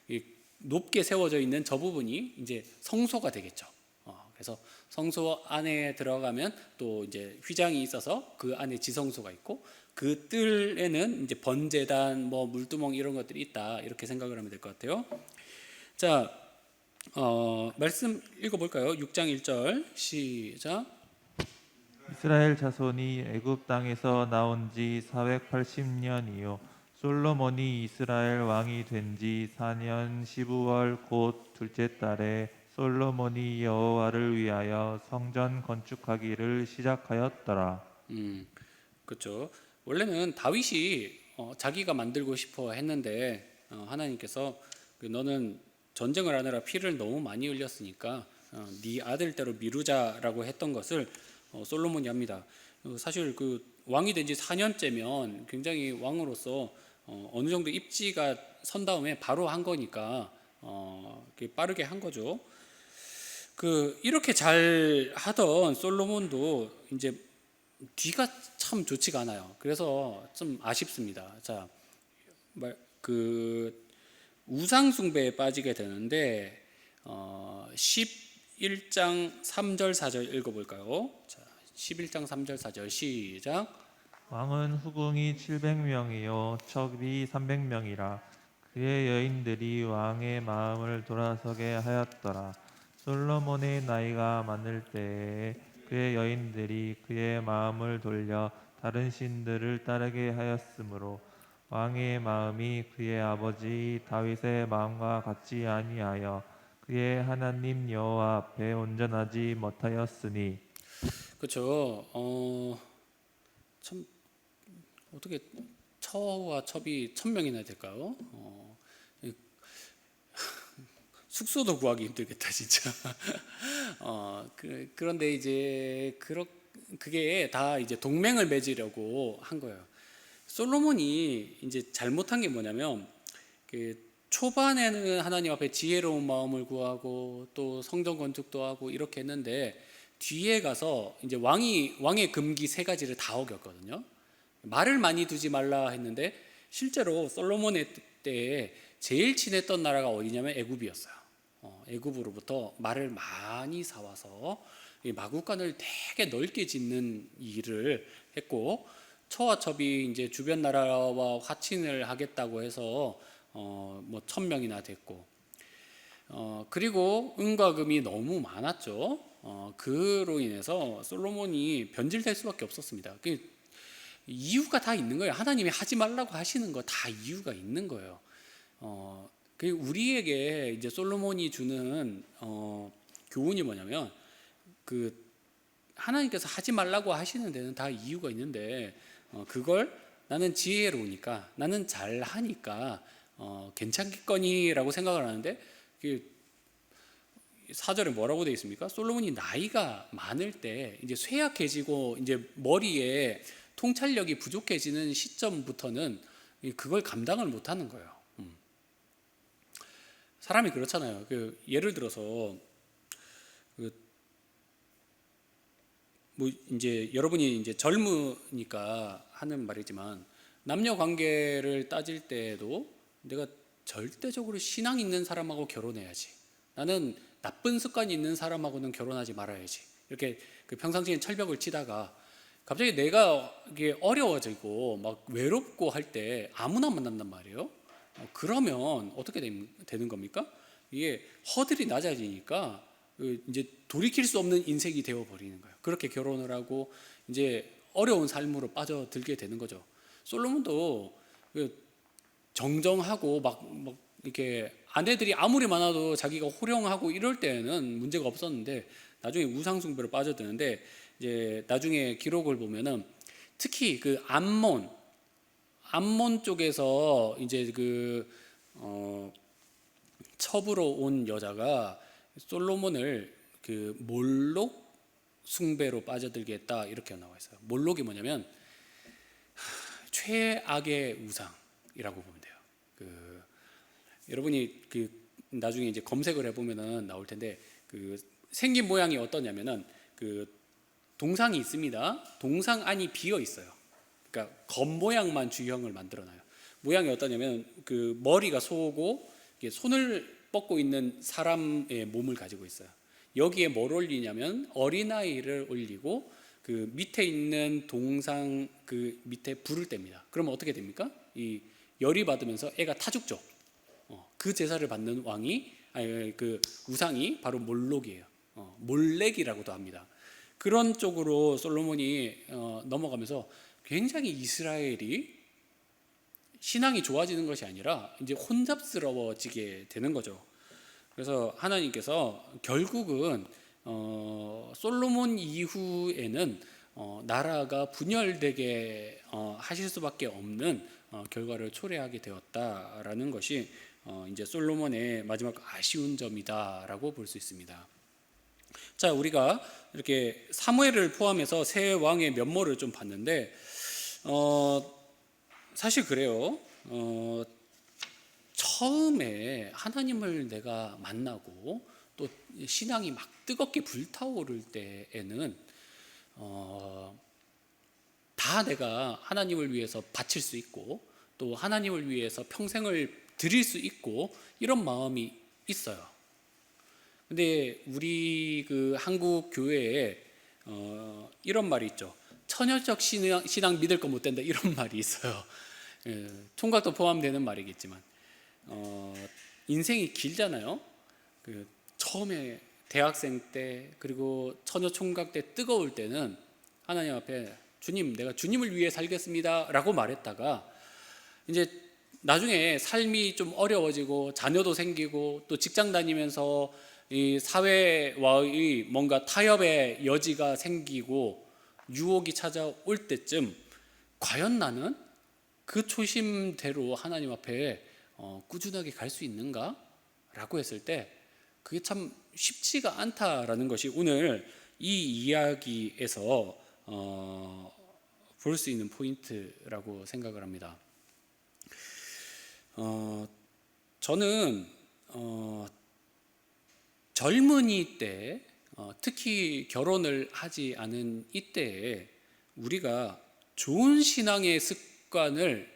이 높게 세워져 있는 저 부분이 이제 성소가 되겠죠. 그래서 성소 안에 들어가면 또 이제 휘장이 있어서 그 안에 지성소가 있고 그 뜰에는 이제 번제단, 뭐 물두멍 이런 것들이 있다 이렇게 생각을 하면 될 것 같아요. 자, 말씀 읽어볼까요? 6장 1절 시작. 이스라엘 자손이 애굽 땅에서 나온 지 480년이요 솔로몬이 이스라엘 왕이 된 지 4년 15월 곧 둘째 달에 솔로몬이 여호와를 위하여 성전 건축하기를 시작하였더라. 그렇죠. 원래는 다윗이 자기가 만들고 싶어 했는데 하나님께서 너는 전쟁을 하느라 피를 너무 많이 흘렸으니까 네 아들대로 미루자라고 했던 것을 솔로몬이 합니다. 사실 그 왕이 된 지 4년째면 굉장히 왕으로서 어느 정도 입지가 선 다음에 바로 한 거니까 빠르게 한 거죠. 이렇게 잘 하던 솔로몬도 이제 뒤가 참 좋지가 않아요. 그래서 좀 아쉽습니다. 자, 우상 숭배에 빠지게 되는데 11장 3절 4절 읽어볼까요? 자, 11장 3절 4절 시작. 왕은 후궁이 700명이요 첩이 300명이라 그의 여인들이 왕의 마음을 돌아서게 하였더라. 솔로몬의 나이가 많을 때에 그의 여인들이 그의 마음을 돌려 다른 신들을 따르게 하였으므로 왕의 마음이 그의 아버지 다윗의 마음과 같지 아니하여 그의 하나님 여호와 앞에 온전하지 못하였으니. 그렇죠. 참 어떻게 처와 첩이 1000명이나 될까요? 숙소도 구하기 힘들겠다 진짜. 그런데 이제 그게 다 이제 동맹을 맺으려고 한 거예요. 솔로몬이 이제 잘못한 게 뭐냐면 초반에는 하나님 앞에 지혜로운 마음을 구하고 또 성전 건축도 하고 이렇게 했는데 뒤에 가서 이제 왕의 금기 3가지를 다 어겼거든요. 말을 많이 두지 말라 했는데 실제로 솔로몬의 때에 제일 친했던 나라가 어디냐면 애굽이었어요. 애굽으로부터 말을 많이 사와서 마구간을 되게 넓게 짓는 일을 했고 처와 첩이 이제 주변 나라와 화친을 하겠다고 해서 뭐 1000명이나 됐고 그리고 은과 금이 너무 많았죠. 그로 인해서 솔로몬이 변질될 수밖에 없었습니다. 이유가 다 있는 거예요. 하나님이 하지 말라고 하시는 거 다 이유가 있는 거예요. 우리에게 이제 솔로몬이 주는 교훈이 뭐냐면 하나님께서 하지 말라고 하시는 데는 다 이유가 있는데 그걸 나는 지혜로우니까 나는 잘하니까 괜찮겠거니라고 생각을 하는데 4절에 뭐라고 되어 있습니까? 솔로몬이 나이가 많을 때 이제 쇠약해지고 이제 머리에 통찰력이 부족해지는 시점부터는 그걸 감당을 못하는 거예요. 사람이 그렇잖아요. 예를 들어서 뭐 이제 여러분이 이제 젊으니까 하는 말이지만 남녀 관계를 따질 때에도 내가 절대적으로 신앙 있는 사람하고 결혼해야지. 나는 나쁜 습관이 있는 사람하고는 결혼하지 말아야지. 이렇게 평상시엔 철벽을 치다가 갑자기 내가 이게 어려워지고 막 외롭고 할 때 아무나 만난단 말이에요. 그러면 어떻게 되는 겁니까? 이게 허들이 낮아지니까 이제 돌이킬 수 없는 인생이 되어 버리는 거예요. 그렇게 결혼을 하고 이제 어려운 삶으로 빠져들게 되는 거죠. 솔로몬도 정정하고 막 이렇게 아내들이 아무리 많아도 자기가 호령하고 이럴 때는 문제가 없었는데 나중에 우상 숭배로 빠져드는데 이제 나중에 기록을 보면은 특히 암몬 쪽에서 이제 첩으로 온 여자가 솔로몬을 몰록 숭배로 빠져들게 했다 이렇게 나와 있어요. 몰록이 뭐냐면 최악의 우상이라고 보면 돼요. 여러분이 나중에 이제 검색을 해보면은 나올 텐데 생긴 모양이 어떠냐면은 동상이 있습니다. 동상 안이 비어 있어요. 그러니까 겉모양만 주형을 만들어놔요. 모양이 어떠냐면 그 머리가 소고 이게 손을 뻗고 있는 사람의 몸을 가지고 있어요. 여기에 뭘 올리냐면 어린아이를 올리고 그 밑에 있는 동상 그 밑에 불을 뗍니다. 그러면 어떻게 됩니까? 이 열이 받으면서 애가 타 죽죠. 그 제사를 받는 왕이 아니 그 우상이 바로 몰록이에요. 몰렉이라고도 합니다. 그런 쪽으로 솔로몬이 넘어가면서 굉장히 이스라엘이 신앙이 좋아지는 것이 아니라 이제 혼잡스러워지게 되는 거죠. 그래서 하나님께서 결국은 솔로몬 이후에는 나라가 분열되게 하실 수밖에 없는 결과를 초래하게 되었다라는 것이 이제 솔로몬의 마지막 아쉬운 점이다라고 볼 수 있습니다. 자, 우리가 이렇게 사무엘을 포함해서 세 왕의 면모를 좀 봤는데 사실 그래요. 처음에 하나님을 내가 만나고 또 신앙이 막 뜨겁게 불타오를 때에는 다 내가 하나님을 위해서 바칠 수 있고 또 하나님을 위해서 평생을 드릴 수 있고 이런 마음이 있어요. 근데 우리 그 한국 교회에 이런 말이 있죠. 처녀적 신앙 믿을 거 못 된다 이런 말이 있어요. 총각도 포함되는 말이겠지만 인생이 길잖아요. 그 처음에 대학생 때 그리고 처녀 총각 때 뜨거울 때는 하나님 앞에 주님 내가 주님을 위해 살겠습니다 라고 말했다가 이제 나중에 삶이 좀 어려워지고 자녀도 생기고 또 직장 다니면서 이 사회와의 뭔가 타협의 여지가 생기고 유혹이 찾아올 때쯤 과연 나는 그 초심대로 하나님 앞에 꾸준하게 갈 수 있는가? 라고 했을 때 그게 참 쉽지가 않다라는 것이 오늘 이 이야기에서 볼 수 있는 포인트라고 생각을 합니다. 저는 젊은이 때 특히 결혼을 하지 않은 이때에 우리가 좋은 신앙의 습관을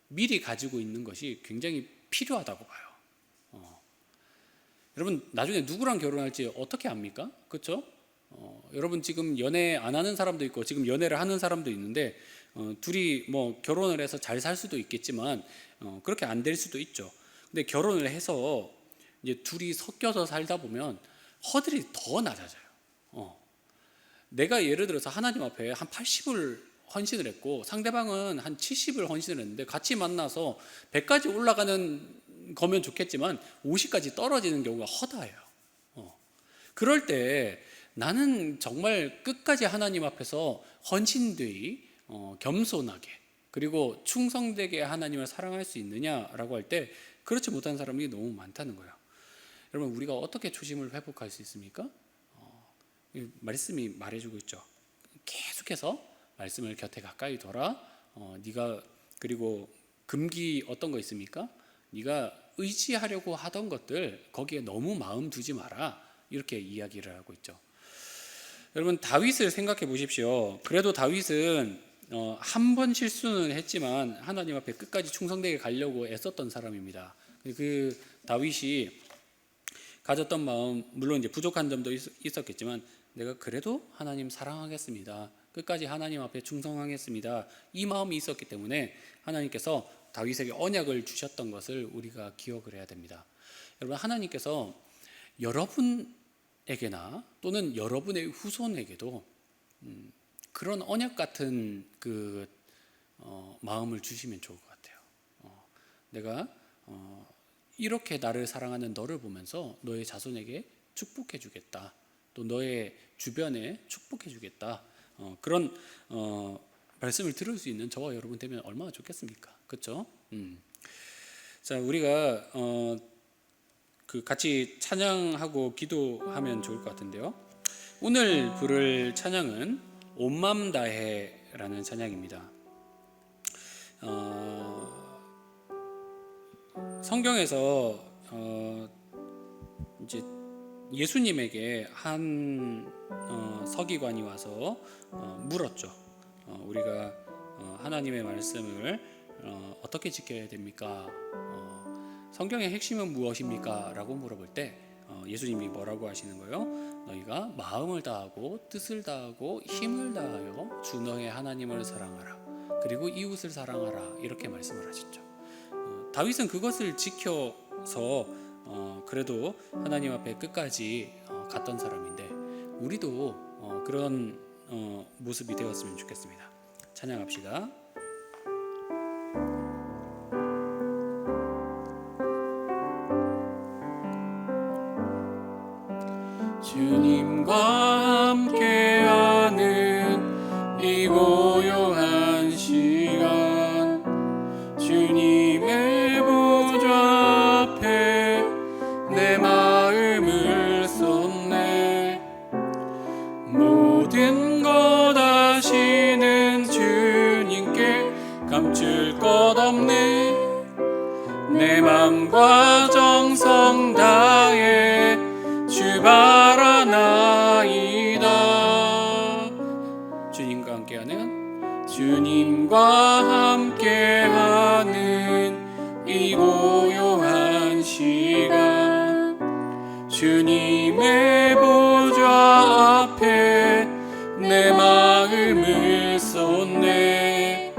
미리 가지고 있는 것이 굉장히 필요하다고 봐요. 여러분 나중에 누구랑 결혼할지 어떻게 압니까? 그렇죠? 여러분 지금 연애 안 하는 사람도 있고 지금 연애를 하는 사람도 있는데 둘이 뭐 결혼을 해서 잘 살 수도 있겠지만 그렇게 안 될 수도 있죠. 근데 결혼을 해서 이제 둘이 섞여서 살다 보면 허들이 더 낮아져요. 내가 예를 들어서 하나님 앞에 한 80을 헌신을 했고 상대방은 한 70을 헌신을 했는데 같이 만나서 100까지 올라가는 거면 좋겠지만 50까지 떨어지는 경우가 허다해요. 그럴 때 나는 정말 끝까지 하나님 앞에서 헌신되이 겸손하게 그리고 충성되게 하나님을 사랑할 수 있느냐라고 할 때 그렇지 못한 사람이 너무 많다는 거예요. 여러분 우리가 어떻게 초심을 회복할 수 있습니까? 말씀이 말해주고 있죠. 계속해서 말씀을 곁에 가까이 둬라. 네가 그리고 금기 어떤 거 있습니까? 네가 의지하려고 하던 것들 거기에 너무 마음 두지 마라. 이렇게 이야기를 하고 있죠. 여러분 다윗을 생각해 보십시오. 그래도 다윗은 한 번 실수는 했지만 하나님 앞에 끝까지 충성되게 가려고 애썼던 사람입니다. 그 다윗이 가졌던 마음 물론 이제 부족한 점도 있었겠지만 내가 그래도 하나님 사랑하겠습니다. 끝까지 하나님 앞에 충성하겠습니다. 이 마음이 있었기 때문에 하나님께서 다윗에게 언약을 주셨던 것을 우리가 기억을 해야 됩니다. 여러분 하나님께서 여러분에게나 또는 여러분의 후손에게도 그런 언약 같은 그 마음을 주시면 좋을 것 같아요. 내가 이렇게 나를 사랑하는 너를 보면서 너의 자손에게 축복해 주겠다. 또 너의 주변에 축복해 주겠다. 그런 말씀을 들을 수 있는 저와 여러분 되면 얼마나 좋겠습니까? 그렇죠? 자, 우리가 그 같이 찬양하고 기도하면 좋을 것 같은데요. 오늘 부를 찬양은 온 맘 다해라는 찬양입니다. 성경에서 이제 예수님에게 한 서기관이 와서 물었죠. 우리가 하나님의 말씀을 어떻게 지켜야 됩니까? 성경의 핵심은 무엇입니까? 라고 물어볼 때 예수님이 뭐라고 하시는 거예요? 너희가 마음을 다하고 뜻을 다하고 힘을 다하여 주 너의 하나님을 사랑하라. 그리고 이웃을 사랑하라. 이렇게 말씀을 하셨죠. 다윗은 그것을 지켜서 그래도 하나님 앞에 끝까지 갔던 사람인데 우리도 그런 모습이 되었으면 좋겠습니다. 찬양합시다. 주님과 함께하는 이 고요한 시간 주님의 보좌 앞에 내 마음을 쏟네 모든 것 아시는 주님께 감출 것 없네 내 맘과 정성 다해 주 바라나이다. 주님과 함께하는 이 고요한 시간 주님의 보좌 앞에 내 마음을 쏟네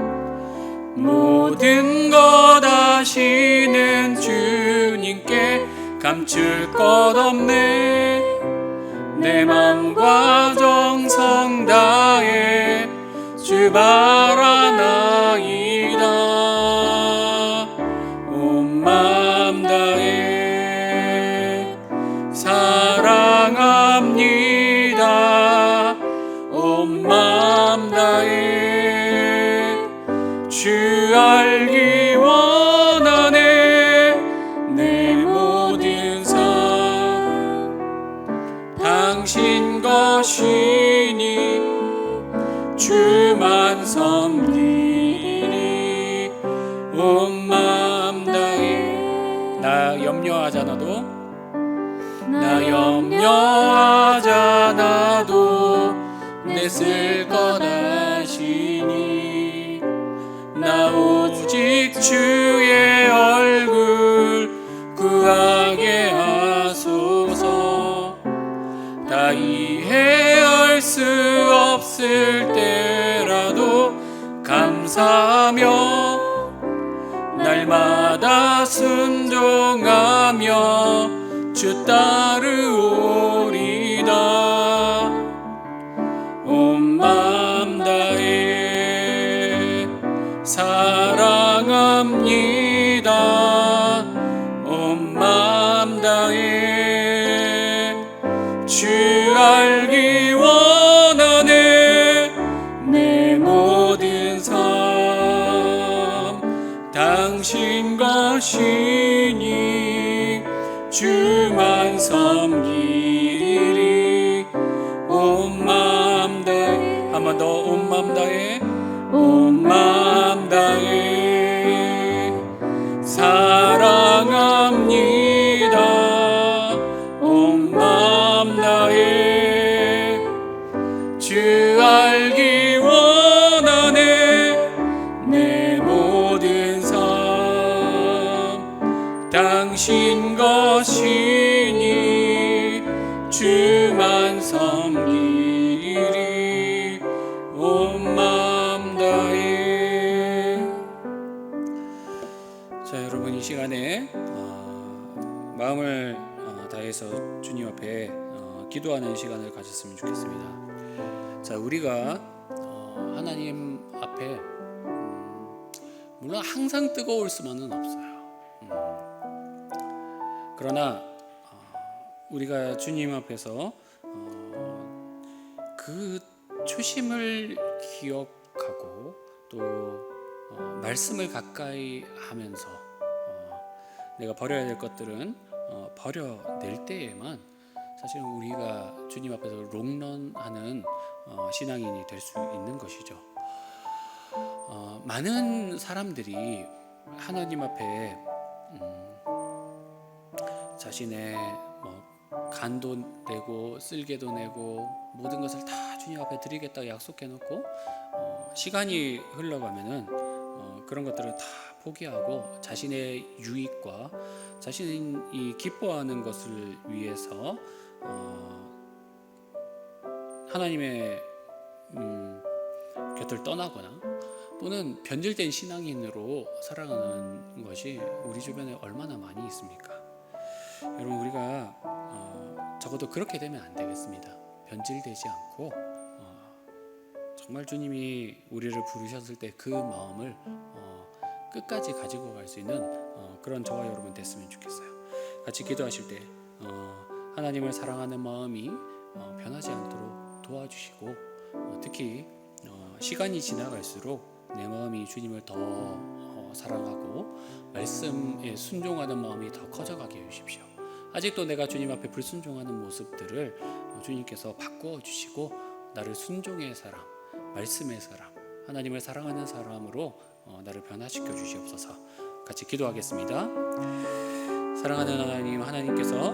모든 것 아시는 주님께 감출 것 없네 내 맘과 정성 다해 주 바라나이다 온 맘 다해 사랑합니다 온 맘 다해 주 알기 원하네 내 모든 삶 당신 것이니 주만 섬기리 온 맘 다해 나 염려하잖아도 내 쓸 것 아시니 나 오직 주의 얼굴 구하게 하소서 다 이해할 수 없을 때라도 감사하며 날마다 순종하며 주 따르오리다 온 맘 다해 사랑합니다 온 맘 다해 주 알기 원하네 내 모든 삶 당신 것이니 주만 섬기리 온 맘 다해 한 번 더 온 맘 다해 온 맘 다해 사랑합니다 온 맘 다해 주 알기 원하네 내 모든 삶 당신 것이니 주만 섬기리 온 맘 다해 자 여러분 이 시간에 마음을 다해서 주님 앞에 기도하는 시간을 가졌으면 좋겠습니다. 자 우리가 하나님 앞에 물론 항상 뜨거울 수만은 없어요. 그러나 우리가 주님 앞에서 그 초심을 기억하고 또 말씀을 가까이 하면서 내가 버려야 될 것들은 버려낼 때에만 사실은 우리가 주님 앞에서 롱런하는 신앙인이 될 수 있는 것이죠. 많은 사람들이 하나님 앞에 자신의 간도 내고 쓸개도 내고 모든 것을 다 주님 앞에 드리겠다고 약속해놓고 시간이 흘러가면은 그런 것들을 다 포기하고 자신의 유익과 자신이 기뻐하는 것을 위해서 하나님의 곁을 떠나거나 또는 변질된 신앙인으로 살아가는 것이 우리 주변에 얼마나 많이 있습니까? 여러분, 우리가 적어도 그렇게 되면 안 되겠습니다. 변질되지 않고 정말 주님이 우리를 부르셨을 때 그 마음을 끝까지 가지고 갈 수 있는 그런 저와 여러분 됐으면 좋겠어요. 같이 기도하실 때 하나님을 사랑하는 마음이 변하지 않도록 도와주시고 특히 시간이 지나갈수록 내 마음이 주님을 더 사랑하고 말씀에 순종하는 마음이 더 커져가게 해주십시오. 아직도 내가 주님 앞에 불순종하는 모습들을 주님께서 바꾸어 주시고 나를 순종의 사람, 말씀의 사람, 하나님을 사랑하는 사람으로 나를 변화시켜 주시옵소서. 같이 기도하겠습니다. 사랑하는 하나님, 하나님께서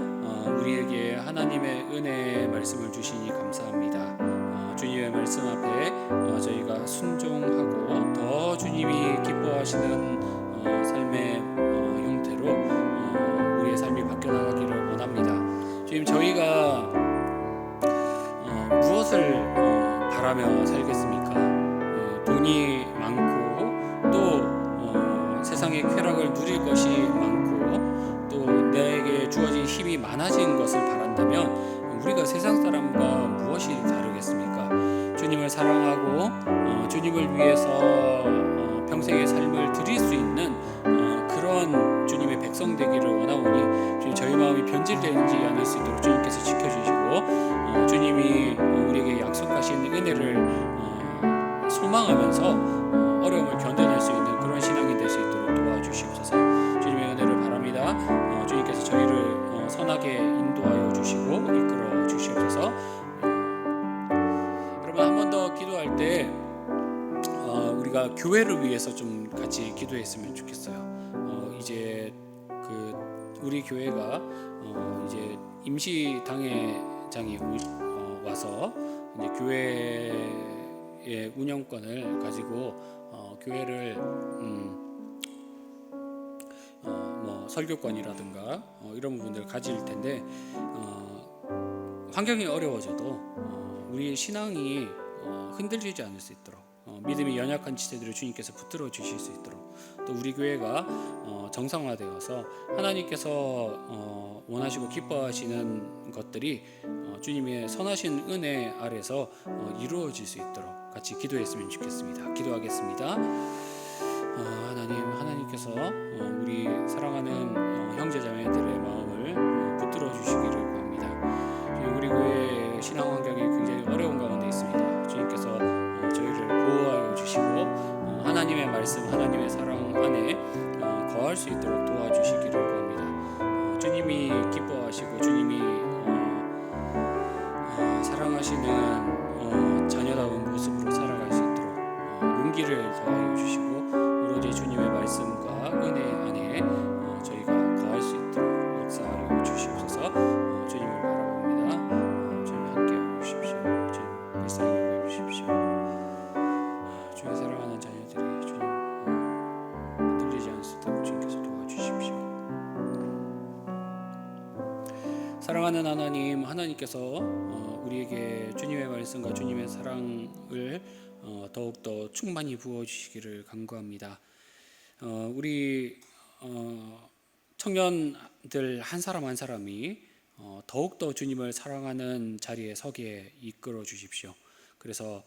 우리에게 하나님의 은혜의 말씀을 주시니 감사합니다. 주님의 말씀 앞에 저희가 순종하고 더 주님이 기뻐하시는 삶의 형태로 우리의 삶이 바뀌어나가기를 원합니다. 주님, 저희가 무엇을 바라며 살겠습니까? 돈이 많고 또 세상의 쾌락을 누릴 것이 많고 또 내게 주어진 힘이 많아진 것을 바란다면 우리가 세상 사람과 무엇이 다르겠습니까? 주님을 사랑하고 주님을 위해서 평생의 삶을 드릴 수 있는 그런 주님의 백성 되기를 원하오니 주님, 저희 마음이 변질되지 않을 수 있도록 주님께서 지켜주시고 주님이 우리에게 약속하신 은혜를 소망하면서 어려움을 견뎌낼 수 있는 그런 신앙이 될 수 있도록 도와주시옵소서. 주님의 은혜를 바랍니다. 주님께서 저희를 선하게 인도하여 주시고 이끌어 주시옵소서. 여러분, 한 번 더 기도할 때 우리가 교회를 위해서 좀 같이 기도했으면 좋겠어요. 이제 우리 교회가 이제 임시 당회장이 와서 이제 교회의 운영권을 가지고 교회를 뭐 설교권이라든가 이런 부분들을 가질 텐데 환경이 어려워져도 우리의 신앙이 흔들리지 않을 수 있도록 믿음이 연약한 지체들을 주님께서 붙들어 주실 수 있도록 또 우리 교회가 정상화되어서 하나님께서 원하시고 기뻐하시는 것들이 주님의 선하신 은혜 아래서 이루어질 수 있도록 같이 기도했으면 좋겠습니다. 기도하겠습니다. 하나님께서 우리 사랑하는 형제자매들의 마음을 붙들어 주시기를 구합니다. 우리 교회의 신앙 환경이 굉장히 어려운 가운데 있습니다. 주님께서 저희를 보호하여 주시고 하나님의 말씀, 하나님의 사랑 안에 거할 수 있도록 도와주시기를 구합니다. 주님이 기뻐하시고 주님이 사랑하시는 자녀다운 모습으로 살아갈 수 있도록 용기를 더하여 주시고 오로지 주님의 말씀과 은혜 안에 저희가 거할 수 있도록 역사하여 주시옵소서. 주님을 바라봅니다. 주님 함께하여 주십시오. 주님 일상에 여겨 주십시오. 주의 사랑하는 자녀들이 주님 흔들리지 않을 수 있도록 주님께서 도와주십시오. 사랑하는 하나님, 하나님께서 우리에게 주님의 말씀과 주님의 사랑을 더욱더 충만히 부어주시기를 간구합니다. 우리 청년들 한 사람 한 사람이 더욱더 주님을 사랑하는 자리에 서게 이끌어 주십시오. 그래서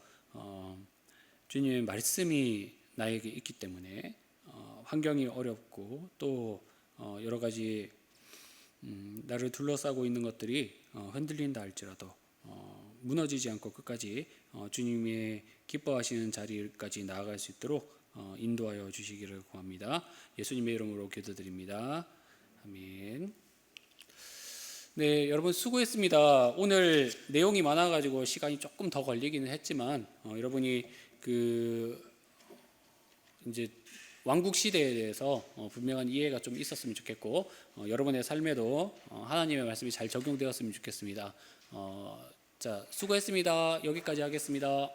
주님의 말씀이 나에게 있기 때문에 환경이 어렵고 또 여러 가지 나를 둘러싸고 있는 것들이 흔들린다 할지라도 무너지지 않고 끝까지 주님의 기뻐하시는 자리까지 나아갈 수 있도록 인도하여 주시기를 구합니다. 예수님의 이름으로 기도드립니다. 아멘. 네, 여러분 수고했습니다. 오늘 내용이 많아가지고 시간이 조금 더 걸리기는 했지만 여러분이 이제 왕국 시대에 대해서 분명한 이해가 좀 있었으면 좋겠고 여러분의 삶에도 하나님의 말씀이 잘 적용되었으면 좋겠습니다. 자, 수고했습니다. 여기까지 하겠습니다.